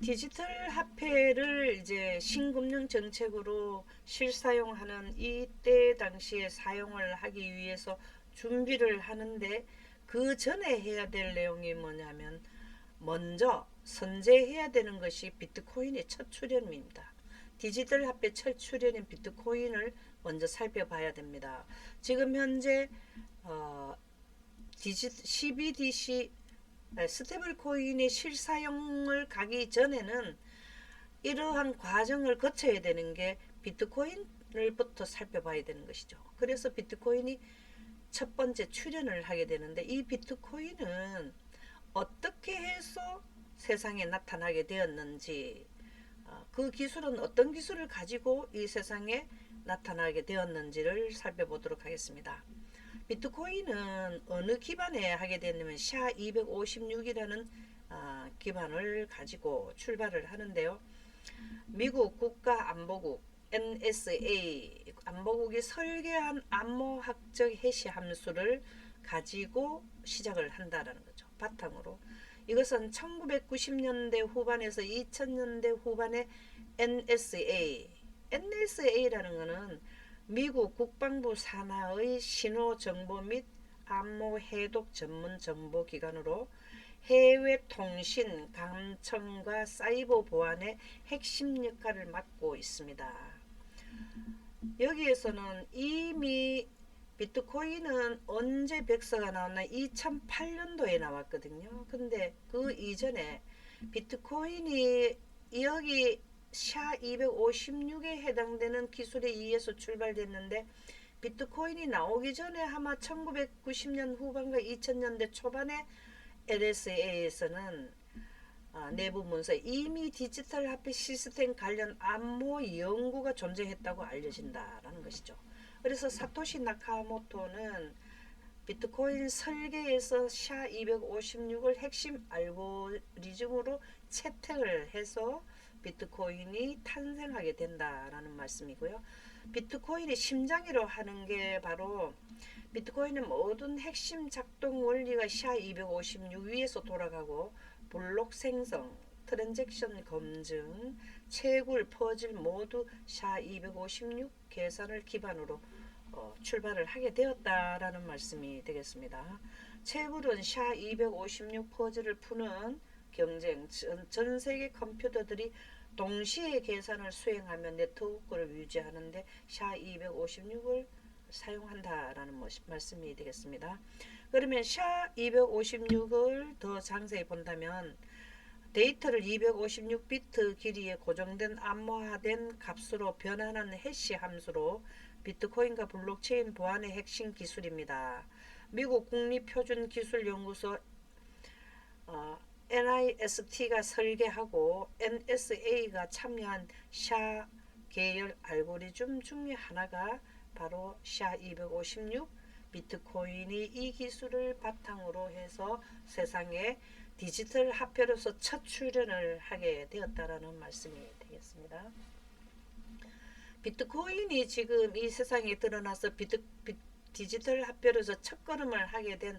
디지털 화폐를 이제 신금융 정책으로 실사용하는 이때 당시에 사용을 하기 위해서 준비를 하는데, 그 전에 해야 될 내용이 뭐냐면 먼저 선제해야 되는 것이 비트코인의 첫 출현입니다. 디지털 화폐 첫 출현인 비트코인을 먼저 살펴봐야 됩니다. 지금 현재 CBDC 스테이블 코인의 실사용을 가기 전에는 이러한 과정을 거쳐야 되는 게 비트코인을부터 살펴봐야 되는 것이죠. 그래서 비트코인이 첫 번째 출현을 하게 되는데, 이 비트코인은 어떻게 해서 세상에 나타나게 되었는지, 그 기술은 어떤 기술을 가지고 이 세상에 나타나게 되었는지를 살펴보도록 하겠습니다. 비트코인은 어느 기반에 하게 되냐면 SHA-256이라는 기반을 가지고 출발을 하는데요. 미국 국가안보국 NSA 안보국이 설계한 암호학적 해시 함수를 가지고 시작을 한다는 거죠. 바탕으로 이것은 1990년대 후반에서 2000년대 후반에 NSA라는 것은 미국 국방부 산하의 신호 정보 및 암호 해독 전문 정보 기관으로 해외 통신, 감청과 사이버 보안의 핵심 역할을 맡고 있습니다. 여기에서는 이미 비트코인은 언제 백서가 나왔나? 2008년도에 나왔거든요. 근데 그 이전에 비트코인이 여기 SHA-256에 해당되는 기술에 의해서 출발됐는데, 비트코인이 나오기 전에 아마 1990년 후반과 2000년대 초반에 NSA에서는 내부 문서에 이미 디지털 화폐 시스템 관련 암호 연구가 존재했다고 알려진다라는 것이죠. 그래서 사토시 나카모토는 비트코인 설계에서 SHA-256을 핵심 알고리즘으로 채택을 해서 비트코인이 탄생하게 된다라는 말씀이고요. 비트코인의 심장이라고 하는 게 바로, 비트코인의 모든 핵심 작동 원리가 SHA-256 위에서 돌아가고, 블록 생성, 트랜잭션 검증, 채굴, 퍼즐 모두 SHA-256 계산을 기반으로 출발을 하게 되었다라는 말씀이 되겠습니다. 채굴은 SHA-256 퍼즐을 푸는 경쟁, 전 세계 컴퓨터들이 동시에 계산을 수행하며 네트워크를 유지하는데 SHA-256을 사용한다라는 말씀이 되겠습니다. 그러면 SHA-256을 더 자세히 본다면, 데이터를 256비트 길이의 고정된 암호화된 값으로 변환하는 해시 함수로 비트코인과 블록체인 보안의 핵심 기술입니다. 미국 국립표준기술연구소 NIST가 설계하고 NSA가 참여한 SHA 계열 알고리즘 중에 하나가 바로 SHA-256 비트코인이 이 기술을 바탕으로 해서 세상에 디지털 화폐로서 첫 출현을 하게 되었다라는 말씀이 되겠습니다. 비트코인이 지금 이 세상에 드러나서 디지털 화폐로서 첫걸음을 하게 된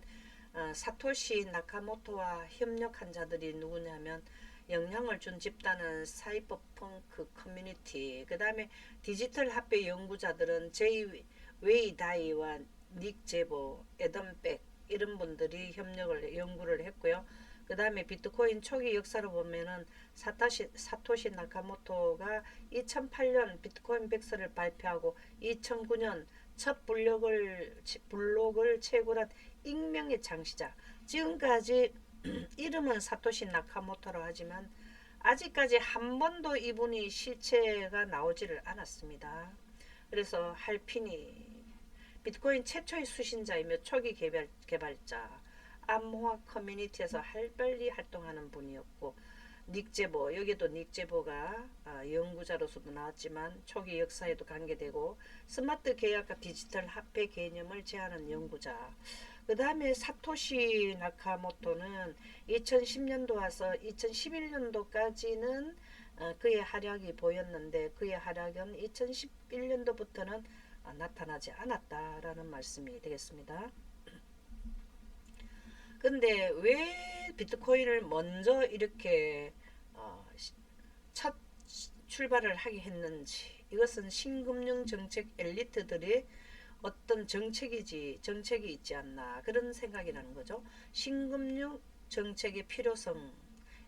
사토시 나카모토와 협력한 자들이 누구냐면, 영향을 준 집단은 사이버펑크 커뮤니티, 그 다음에 디지털 화폐 연구자들은 제이 웨이 다이와 닉 제보, 애덤 백 이런 분들이 연구를 했고요. 그 다음에 비트코인 초기 역사로 보면은 사토시 나카모토가 2008년 비트코인 백서를 발표하고 2009년 첫 블록을 채굴한 익명의 창시자 지금까지 이름은 사토시 나카모토로 하지만 아직까지 한 번도 이분이 실체가 나오지를 않았습니다. 그래서 할피니 비트코인 최초의 수신자이며 초기 개발자, 암호화 커뮤니티에서 활발히 활동하는 분이었고, 닉제보, 여기도 닉제보가 연구자로서도 나왔지만 초기 역사에도 관계되고, 스마트 계약과 디지털 화폐 개념을 제안한 연구자. 그 다음에 사토시 나카모토는 2010년도 와서 2011년도까지는 그의 활약이 보였는데, 그의 활약은 2011년도부터는 나타나지 않았다라는 말씀이 되겠습니다. 근데 왜 비트코인을 먼저 이렇게 첫 출발을 하게 했는지, 이것은 신금융 정책 엘리트들의 어떤 정책이 있지 않나, 그런 생각이 나는 거죠. 신금융 정책의 필요성,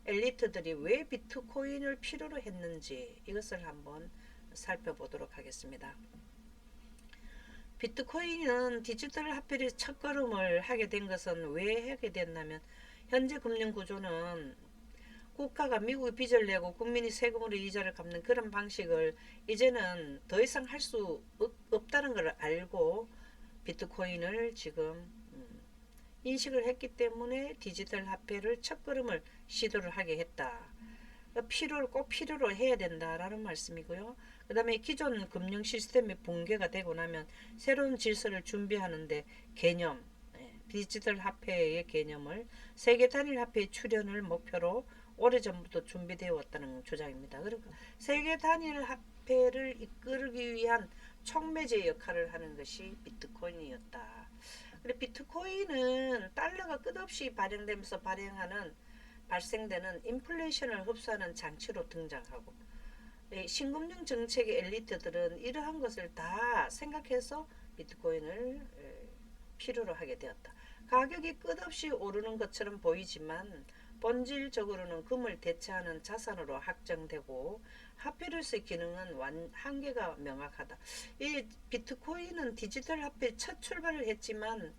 엘리트들이 왜 비트코인을 필요로 했는지, 이것을 한번 살펴보도록 하겠습니다. 비트코인은 디지털 화폐의 첫걸음을 하게 된 것은 왜 하게 됐냐면, 현재 금융 구조는 국가가 미국에 빚을 내고 국민이 세금으로 이자를 갚는 그런 방식을 이제는 더 이상 할 수 없다는 걸 알고 비트코인을 지금 인식을 했기 때문에 디지털 화폐를 첫걸음을 시도를 하게 했다. 꼭 필요로 해야 된다라는 말씀이고요. 그 다음에 기존 금융 시스템이 붕괴가 되고 나면 새로운 질서를 준비하는데 개념, 디지털 화폐의 개념을 세계 단일 화폐의 출현을 목표로 오래전부터 준비되어 왔다는 주장입니다. 그리고 세계 단일 화폐를 이끌기 위한 촉매제 역할을 하는 것이 비트코인이었다. 그리고 비트코인은 달러가 끝없이 발생되는 인플레이션을 흡수하는 장치로 등장하고, 신금융 정책의 엘리트들은 이러한 것을 다 생각해서 비트코인을 필요로 하게 되었다. 가격이 끝없이 오르는 것처럼 보이지만 본질적으로는 금을 대체하는 자산으로 확정되고 화폐로서의 기능은 한계가 명확하다. 이 비트코인은 디지털 화폐 첫 출발을 했지만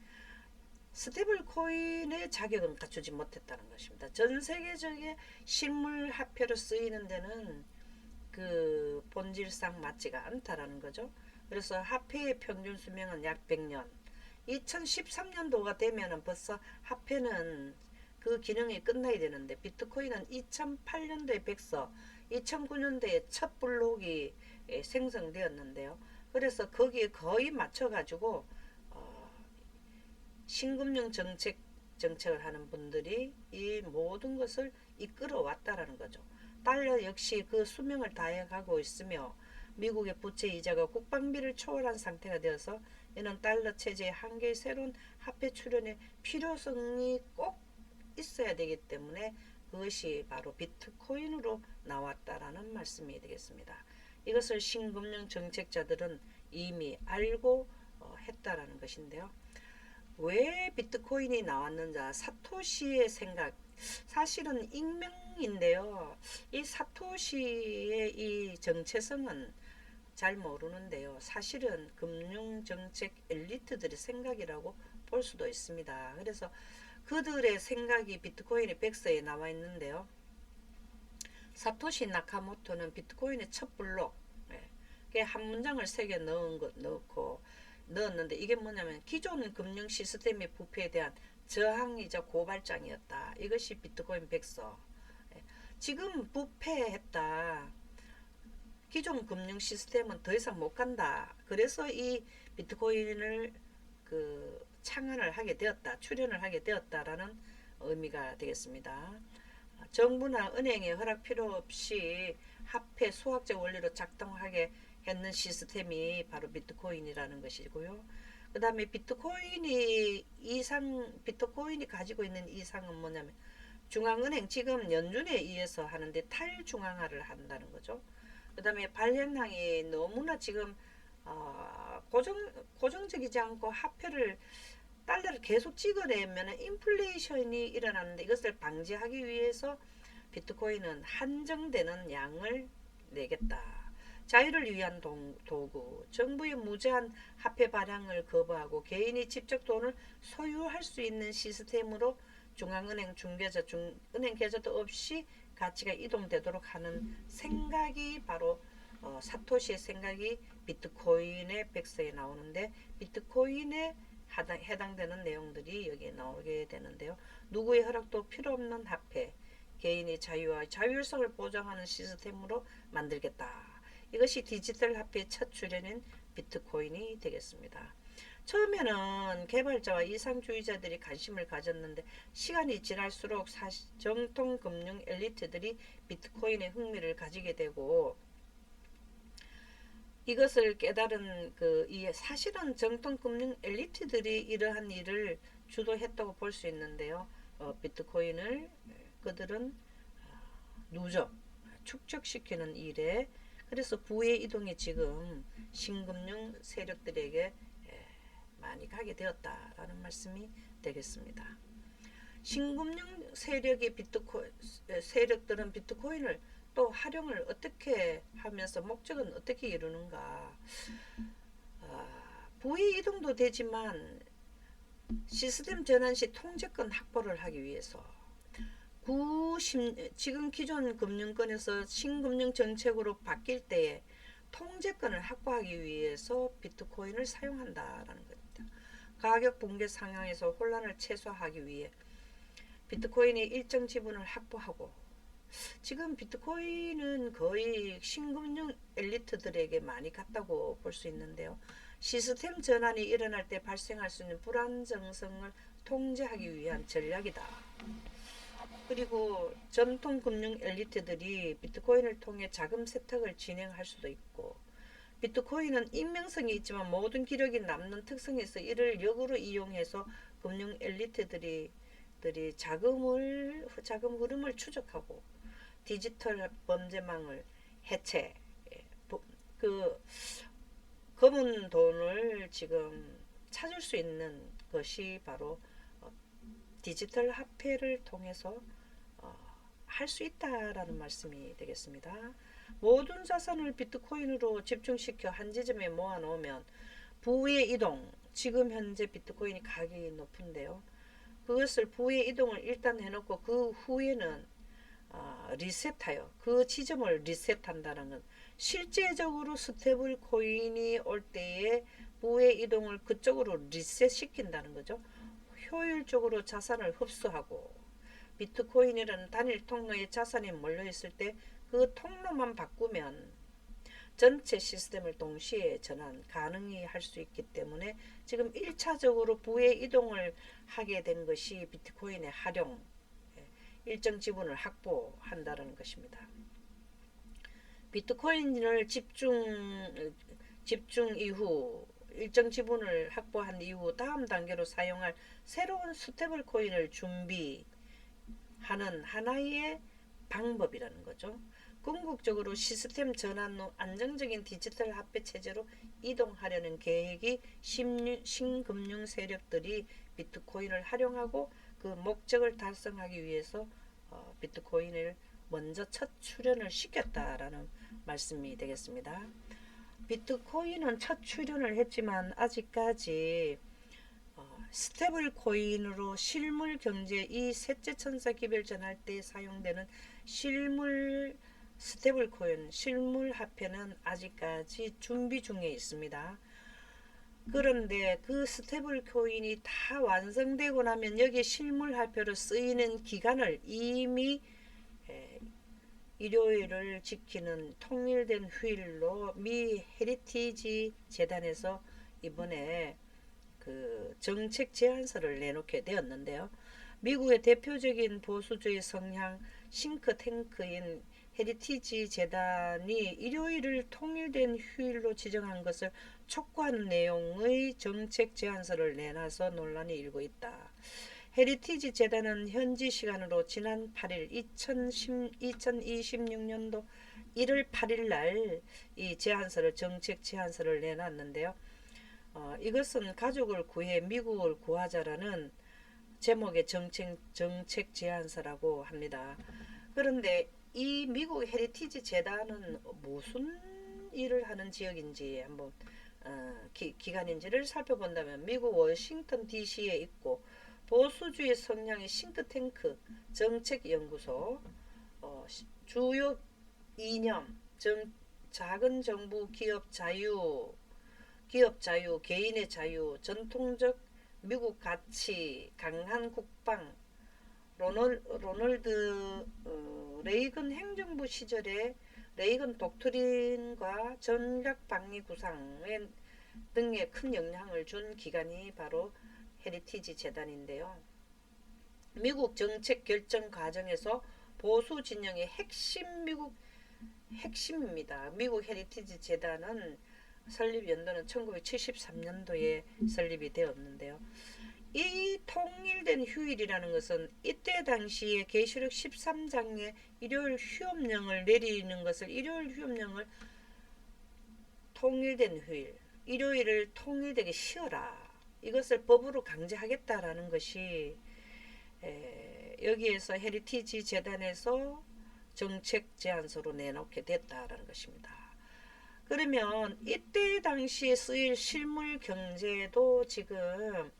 스테이블 코인의 자격은 갖추지 못했다는 것입니다. 전 세계적인 실물 화폐로 쓰이는 데는 그 본질상 맞지가 않다라는 거죠. 그래서 화폐의 평균 수명은 약 100년. 2013년도가 되면은 벌써 화폐는 그 기능이 끝나야 되는데, 비트코인은 2008년도에 백서, 2009년도에 첫 블록이 생성되었는데요. 그래서 거기에 거의 맞춰가지고 신금융 정책을 하는 분들이 이 모든 것을 이끌어 왔다라는 거죠. 달러 역시 그 수명을 다해가고 있으며 미국의 부채 이자가 국방비를 초월한 상태가 되어서 이는 달러 체제의 한계의 새로운 화폐 출현의 필요성이 꼭 있어야 되기 때문에 그것이 바로 비트코인으로 나왔다라는 말씀이 되겠습니다. 이것을 신금융 정책자들은 이미 알고 했다라는 것인데요. 왜 비트코인이 나왔는지, 사토시의 생각, 사실은 익명인데요. 이 사토시의 이 정체성은 잘 모르는데요. 사실은 금융정책 엘리트들의 생각이라고 볼 수도 있습니다. 그래서 그들의 생각이 비트코인의 백서에 나와 있는데요. 사토시 나카모토는 비트코인의 첫 블록, 한 문장을 새겨 넣었는데, 이게 뭐냐면 기존 금융 시스템의 부패에 대한 저항이자 고발장이었다. 이것이 비트코인 백서. 지금 부패했다. 기존 금융 시스템은 더 이상 못 간다. 그래서 이 비트코인을 창안을 하게 되었다. 출현을 하게 되었다라는 의미가 되겠습니다. 정부나 은행의 허락 필요 없이 화폐 수학적 원리로 작동하게 했는 시스템이 바로 비트코인이라는 것이고요. 그 다음에 비트코인이 가지고 있는 이상은 뭐냐면, 중앙은행 지금 연준에 의해서 하는데 탈중앙화를 한다는 거죠. 그 다음에 발행량이 너무나 지금 고정적이지 않고 달러를 계속 찍어내면 인플레이션이 일어나는데, 이것을 방지하기 위해서 비트코인은 한정되는 양을 내겠다. 자유를 위한 도구, 정부의 무제한 화폐 발행을 거부하고 개인이 직접 돈을 소유할 수 있는 시스템으로 중앙은행 중계자 은행 계좌도 없이 가치가 이동되도록 하는 생각이 바로 사토시의 생각이 비트코인의 백서에 나오는데, 비트코인에 해당되는 내용들이 여기에 나오게 되는데요. 누구의 허락도 필요 없는 화폐, 개인의 자유와 자율성을 보장하는 시스템으로 만들겠다. 이것이 디지털 화폐의 첫 출현인 비트코인이 되겠습니다. 처음에는 개발자와 이상주의자들이 관심을 가졌는데, 시간이 지날수록 정통 금융 엘리트들이 비트코인에 흥미를 가지게 되고, 이것을 깨달은 이 사실은 정통 금융 엘리트들이 이러한 일을 주도했다고 볼 수 있는데요. 비트코인을 그들은 누적, 축적시키는 일에, 그래서 부의 이동이 지금 신금융 세력들에게 많이 가게 되었다라는 말씀이 되겠습니다. 신금융 세력들은 비트코인을 또 활용을 어떻게 하면서 목적은 어떻게 이루는가? 부의 이동도 되지만 시스템 전환 시 통제권 확보를 하기 위해서, 지금 기존 금융권에서 신금융 정책으로 바뀔 때에 통제권을 확보하기 위해서 비트코인을 사용한다라는 겁니다. 가격 붕괴 상황에서 혼란을 최소화하기 위해 비트코인의 일정 지분을 확보하고, 지금 비트코인은 거의 신금융 엘리트들에게 많이 갔다고 볼 수 있는데요. 시스템 전환이 일어날 때 발생할 수 있는 불안정성을 통제하기 위한 전략이다. 그리고 전통 금융 엘리트들이 비트코인을 통해 자금 세탁을 진행할 수도 있고, 비트코인은 익명성이 있지만 모든 기록이 남는 특성이 있어 이를 역으로 이용해서 금융 엘리트들이 자금 흐름을 추적하고 디지털 범죄망을 해체, 그 검은 돈을 지금 찾을 수 있는 것이 바로 디지털 화폐를 통해서 할 수 있다라는 말씀이 되겠습니다. 모든 자산을 비트코인으로 집중시켜 한 지점에 모아놓으면 부의 이동, 지금 현재 비트코인이 가격이 높은데요. 그것을 부의 이동을 일단 해놓고 그 후에는 리셋하여 그 지점을 리셋한다는 건, 실제적으로 스테이블 코인이 올 때에 부의 이동을 그쪽으로 리셋시킨다는 거죠. 효율적으로 자산을 흡수하고, 비트코인이라는 단일 통로에 자산이 몰려있을 때 그 통로만 바꾸면 전체 시스템을 동시에 전환 가능히 할 수 있기 때문에 지금 1차적으로 부의 이동을 하게 된 것이 비트코인의 활용, 일정 지분을 확보한다는 것입니다. 비트코인을 집중 이후 일정 지분을 확보한 이후 다음 단계로 사용할 새로운 스테이블 코인을 준비하는 하나의 방법이라는 거죠. 궁극적으로 시스템 전환 후 안정적인 디지털 화폐 체제로 이동하려는 계획이 신금융 세력들이 비트코인을 활용하고 그 목적을 달성하기 위해서 비트코인을 먼저 첫 출현을 시켰다라는 말씀이 되겠습니다. 비트코인은 첫 출현을 했지만 아직까지 스테이블 코인으로 실물 경제, 이 셋째 천사 기별 전할 때 사용되는 실물 스테이블 코인, 실물 화폐는 아직까지 준비 중에 있습니다. 그런데 그 스테이블 코인이 다 완성되고 나면 여기 실물 화폐로 쓰이는 기간을 이미 일요일을 지키는 통일된 휴일로 미 헤리티지 재단에서 이번에 그 정책 제안서를 내놓게 되었는데요. 미국의 대표적인 보수주의 성향 싱크탱크인 헤리티지 재단이 일요일을 통일된 휴일로 지정한 것을 촉구하는 내용의 정책 제안서를 내놔서 논란이 일고 있다. 헤리티지 재단은 현지 시간으로 지난 8일 2026년도 1월 8일 날 이 정책 제안서를 내놨는데요. 이것은 가족을 구해 미국을 구하자라는 제목의 정책 제안서라고 합니다. 그런데 이 미국 헤리티지 재단은 무슨 일을 하는 지역인지 한번 기관인지를 살펴본다면 미국 워싱턴 DC에 있고 보수주의 성향의 싱크탱크 정책연구소, 주요 이념, 작은 정부, 기업 자유, 개인의 자유, 전통적 미국 가치, 강한 국방, 로널드 레이건 행정부 시절에 레이건 독트린과 전략 방위 구상 등에 큰 영향을 준 기관이 바로 헤리티지 재단인데요. 미국 정책 결정 과정에서 보수 진영의 핵심입니다. 미국 헤리티지 재단은 설립 연도는 1973년도에 설립이 되었는데요. 이 통일된 휴일이라는 것은 이때 당시에 계시록 13장의 일요일 휴업령을 내리는 것을 일요일 휴업령을 통일된 휴일, 일요일을 통일되게 쉬어라. 이것을 법으로 강제하겠다라는 것이 여기에서 헤리티지 재단에서 정책 제안서로 내놓게 됐다라는 것입니다. 그러면 이때 당시에 쓰일 실물 경제도 지금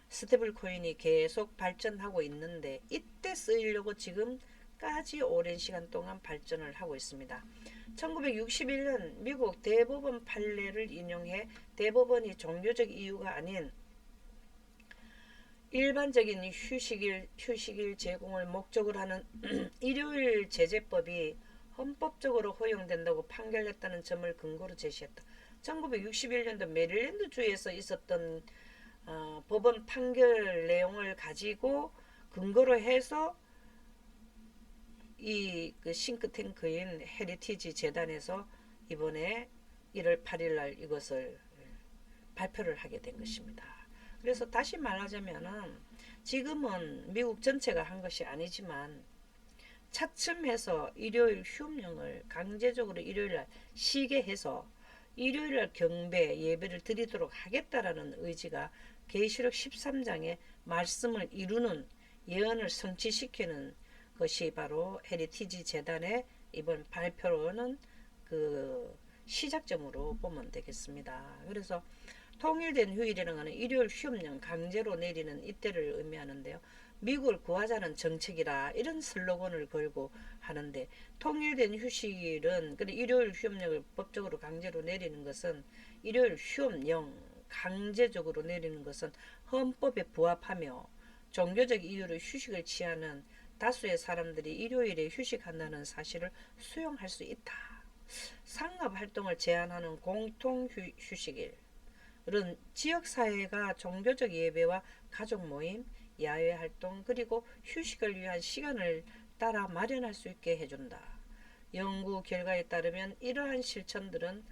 스테이블 코인이 계속 발전하고 있는데 이때 쓰이려고 지금까지 오랜 시간 동안 발전을 하고 있습니다. 1961년 미국 대법원 판례를 인용해 대법원이 종교적 이유가 아닌 일반적인 휴식일 제공을 목적으로 하는 일요일 제재법이 헌법적으로 허용된다고 판결했다는 점을 근거로 제시했다. 1961년도 메릴랜드 주에서 있었던 법원 판결 내용을 가지고 근거로 해서 그 싱크탱크인 헤리티지 재단에서 이번에 1월 8일 날 이것을 발표를 하게 된 것입니다. 그래서 다시 말하자면은 지금은 미국 전체가 한 것이 아니지만 차츰해서 일요일 휴업령을 강제적으로 일요일 날 쉬게 해서 일요일 날 경배 예배를 드리도록 하겠다라는 의지가 계시록 13장의 말씀을 이루는 예언을 성취시키는 것이 바로 헤리티지 재단의 이번 발표로는 그 시작점으로 보면 되겠습니다. 그래서 통일된 휴일이라는 것은 일요일 휴업령 강제로 내리는 이때를 의미하는데요. 미국을 구하자는 정책이라 이런 슬로건을 걸고 하는데 통일된 휴식일은 일요일 휴업령을 법적으로 강제로 내리는 것은 일요일 휴업령 강제적으로 내리는 것은 헌법에 부합하며 종교적 이유로 휴식을 취하는 다수의 사람들이 일요일에 휴식한다는 사실을 수용할 수 있다. 상업활동을 제한하는 공통휴식일 이런 지역사회가 종교적 예배와 가족 모임, 야외활동 그리고 휴식을 위한 시간을 따라 마련할 수 있게 해준다. 연구 결과에 따르면 이러한 실천들은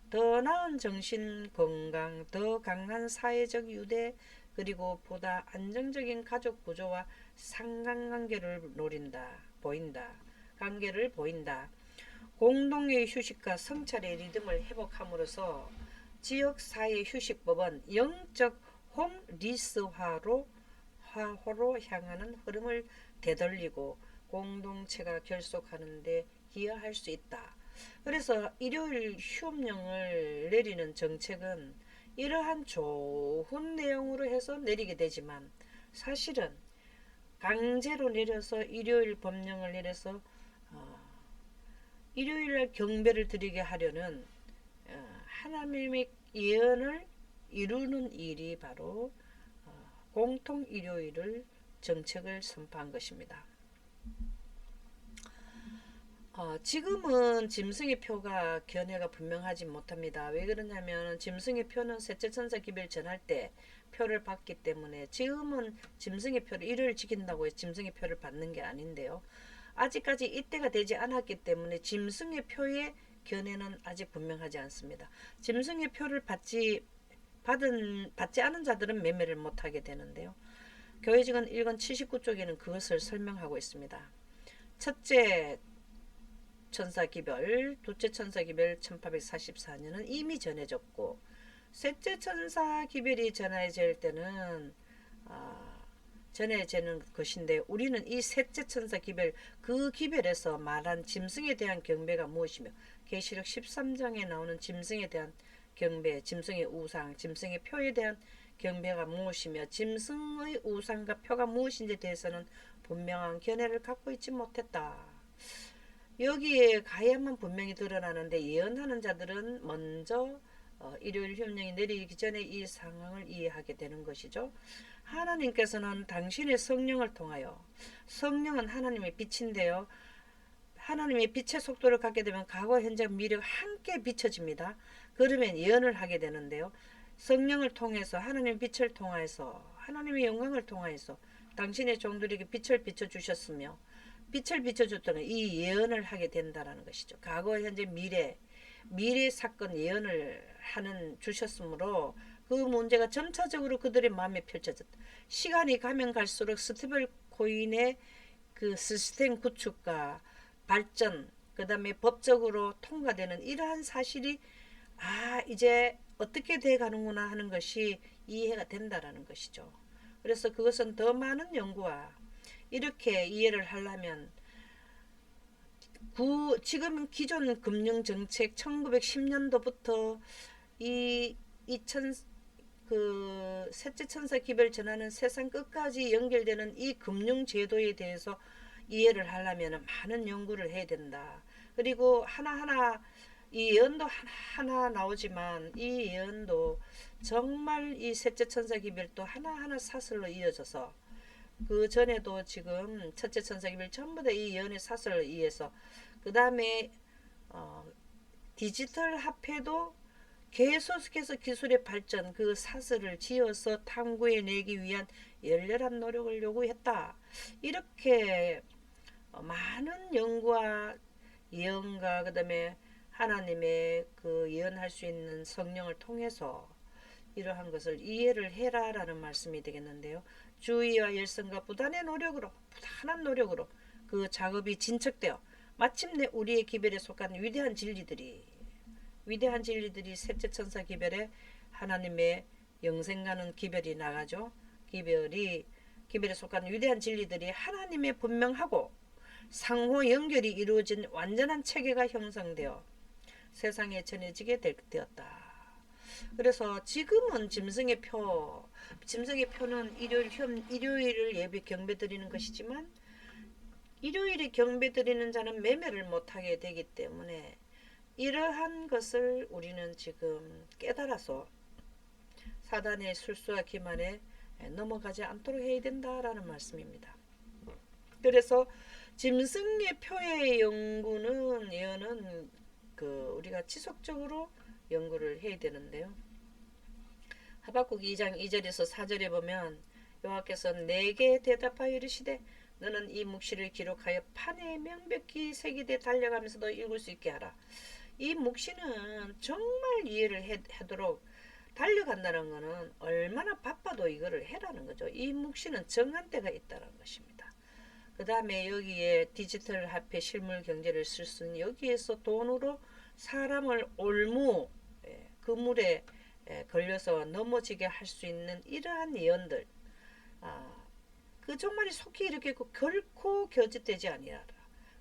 더 나은 정신 건강, 더 강한 사회적 유대 그리고 보다 안정적인 가족 구조와 상관관계를 보인다. 공동의 휴식과 성찰의 리듬을 회복함으로써 지역사회 휴식법은 영적 홈리스화로 향하는 흐름을 되돌리고 공동체가 결속하는 데 기여할 수 있다. 그래서 일요일 휴업령을 내리는 정책은 이러한 좋은 내용으로 해서 내리게 되지만 사실은 강제로 내려서 일요일 법령을 내려서 일요일날 경배를 드리게 하려는 하나님의 예언을 이루는 일이 바로 공통 일요일을 정책을 선포한 것입니다. 지금은 짐승의 표가 견해가 분명하지 못합니다. 왜 그러냐면 짐승의 표는 셋째 천사 기별 전할 때 표를 받기 때문에 지금은 짐승의 표를 일요일 지킨다고 해서 짐승의 표를 받는 게 아닌데요. 아직까지 이때가 되지 않았기 때문에 짐승의 표의 견해는 아직 분명하지 않습니다. 짐승의 표를 받지 않은 자들은 매매를 못하게 되는데요. 교회직은 1권 79쪽에는 그것을 설명하고 있습니다. 첫째 천사기별, 둘째 천사기별 1844년은 이미 전해졌고 셋째 천사기별이 전해질 때는 전해지는 것인데 우리는 이 셋째 천사기별 그 기별에서 말한 짐승에 대한 경배가 무엇이며 계시록 13장에 나오는 짐승에 대한 경배, 짐승의 우상, 짐승의 표에 대한 경배가 무엇이며 짐승의 우상과 표가 무엇인지에 대해서는 분명한 견해를 갖고 있지 못했다. 여기에 가야만 분명히 드러나는데 예언하는 자들은 먼저 일요일 협령이 내리기 전에 이 상황을 이해하게 되는 것이죠. 하나님께서는 당신의 성령을 통하여, 성령은 하나님의 빛인데요, 하나님의 빛의 속도를 갖게 되면 과거, 현재, 미래가 함께 비춰집니다. 그러면 예언을 하게 되는데요. 성령을 통해서, 하나님의 빛을 통해서, 하나님의 영광을 통해서 당신의 종들에게 빛을 비춰주셨으며, 빛을 비춰줬다는 이 예언을 하게 된다는 것이죠. 과거, 현재, 미래 사건 예언을 하는 주셨으므로 그 문제가 점차적으로 그들의 마음에 펼쳐졌다. 시간이 가면 갈수록 스테블 코인의 그 시스템 구축과 발전, 그 다음에 법적으로 통과되는 이러한 사실이 이제 어떻게 돼 가는구나 하는 것이 이해가 된다라는 것이죠. 그래서 그것은 더 많은 연구와 이렇게 이해를 하려면 지금 기존 금융정책 1910년도부터 이 2000, 셋째 천사 기별 전하는 세상 끝까지 연결되는 이 금융제도에 대해서 이해를 하려면 많은 연구를 해야 된다. 그리고 하나하나 이 예언도 하나하나 나오지만 이 예언도 정말 이 셋째 천사 기별도 하나하나 사설로 이어져서 그 전에도 지금 첫째 천사 기별 전부 다 이 예언의 사설을 이해해서 그 다음에 디지털 화폐도 계속해서 기술의 발전 그 사슬을 지어서 탐구해내기 위한 열렬한 노력을 요구했다. 이렇게 많은 연구와 예언과 그 다음에 하나님의 그 예언할 수 있는 성령을 통해서 이러한 것을 이해를 해라라는 말씀이 되겠는데요. 주의와 열성과 부단한 노력으로 그 작업이 진척되어 마침내 우리의 기별에 속한 위대한 진리들이 셋째 천사 기별에 하나님의 영생가는 기별이 나가죠. 기별에 속한 위대한 진리들이 하나님의 분명하고 상호 연결이 이루어진 완전한 체계가 형성되어 세상에 전해지게 되었다. 그래서 지금은 짐승의 표는 일요일을 예배 경배 드리는 것이지만 일요일에 경배 드리는 자는 매매를 못하게 되기 때문에 이러한 것을 우리는 지금 깨달아서 사단의 술수와 기만에 넘어가지 않도록 해야 된다라는 말씀입니다. 그래서 짐승의 표의 예언은 우리가 지속적으로 연구를 해야 되는데요. 하박국 2장 2절에서 4절에 보면 여호와께서 내게 대답하여 이르시되 너는 이 묵시를 기록하여 판에 명백히 새기되 달려가면서도 읽을 수 있게 하라. 이 묵시는 정말 이해를 하도록 달려간다는 것은 얼마나 바빠도 이거를 해라는 거죠. 이 묵시는 정한 때가 있다는 것입니다. 그 다음에 여기에 디지털 화폐 실물 경제를 쓸 수 있는 여기에서 돈으로 사람을 그물에 걸려서 넘어지게 할 수 있는 이러한 예언들 그 종말이 속히 일으키고 결코 겨짓되지 아니하라.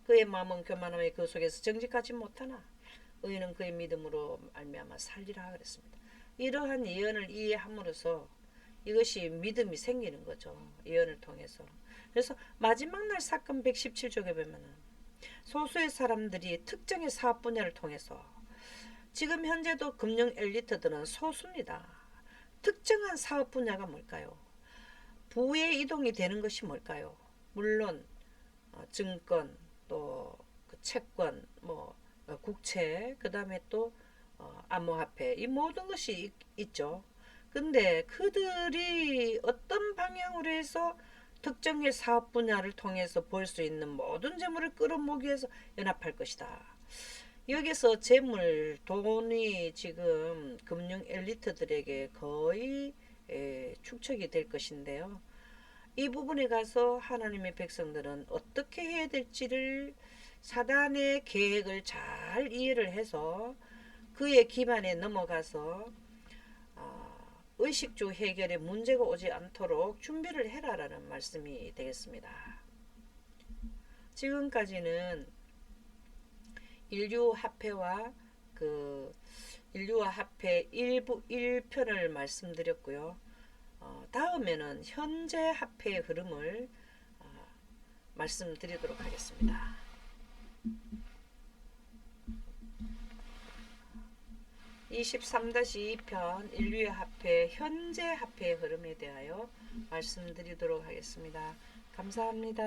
그의 마음은 교만함에 그 속에서 정직하지 못하나 의인은 그의 믿음으로 말미암아 살리라 그랬습니다. 이러한 예언을 이해함으로써 이것이 믿음이 생기는 거죠. 예언을 통해서. 그래서 마지막 날 사건 117쪽에 보면 소수의 사람들이 특정의 사업 분야를 통해서 지금 현재도 금융 엘리트들은 소수입니다. 특정한 사업 분야가 뭘까요? 부의 이동이 되는 것이 뭘까요? 물론 증권, 또 채권, 국채, 그 다음에 또 암호화폐 이 모든 것이 있죠. 근데 그들이 어떤 방향으로 해서 특정의 사업 분야를 통해서 벌 수 있는 모든 재물을 끌어모기 위해서 연합할 것이다. 여기서 돈이 지금 금융 엘리트들에게 거의 축적이 될 것인데요. 이 부분에 가서 하나님의 백성들은 어떻게 해야 될지를 사단의 계획을 잘 이해를 해서 그의 기반에 넘어가서 의식주 해결에 문제가 오지 않도록 준비를 해라라는 말씀이 되겠습니다. 지금까지는 인류화 화폐 일부 1편을 말씀드렸고요. 다음에는 현재 화폐의 흐름을 말씀드리도록 하겠습니다. 23-2편 인류의 화폐, 현재 화폐의 흐름에 대하여 말씀드리도록 하겠습니다. 감사합니다.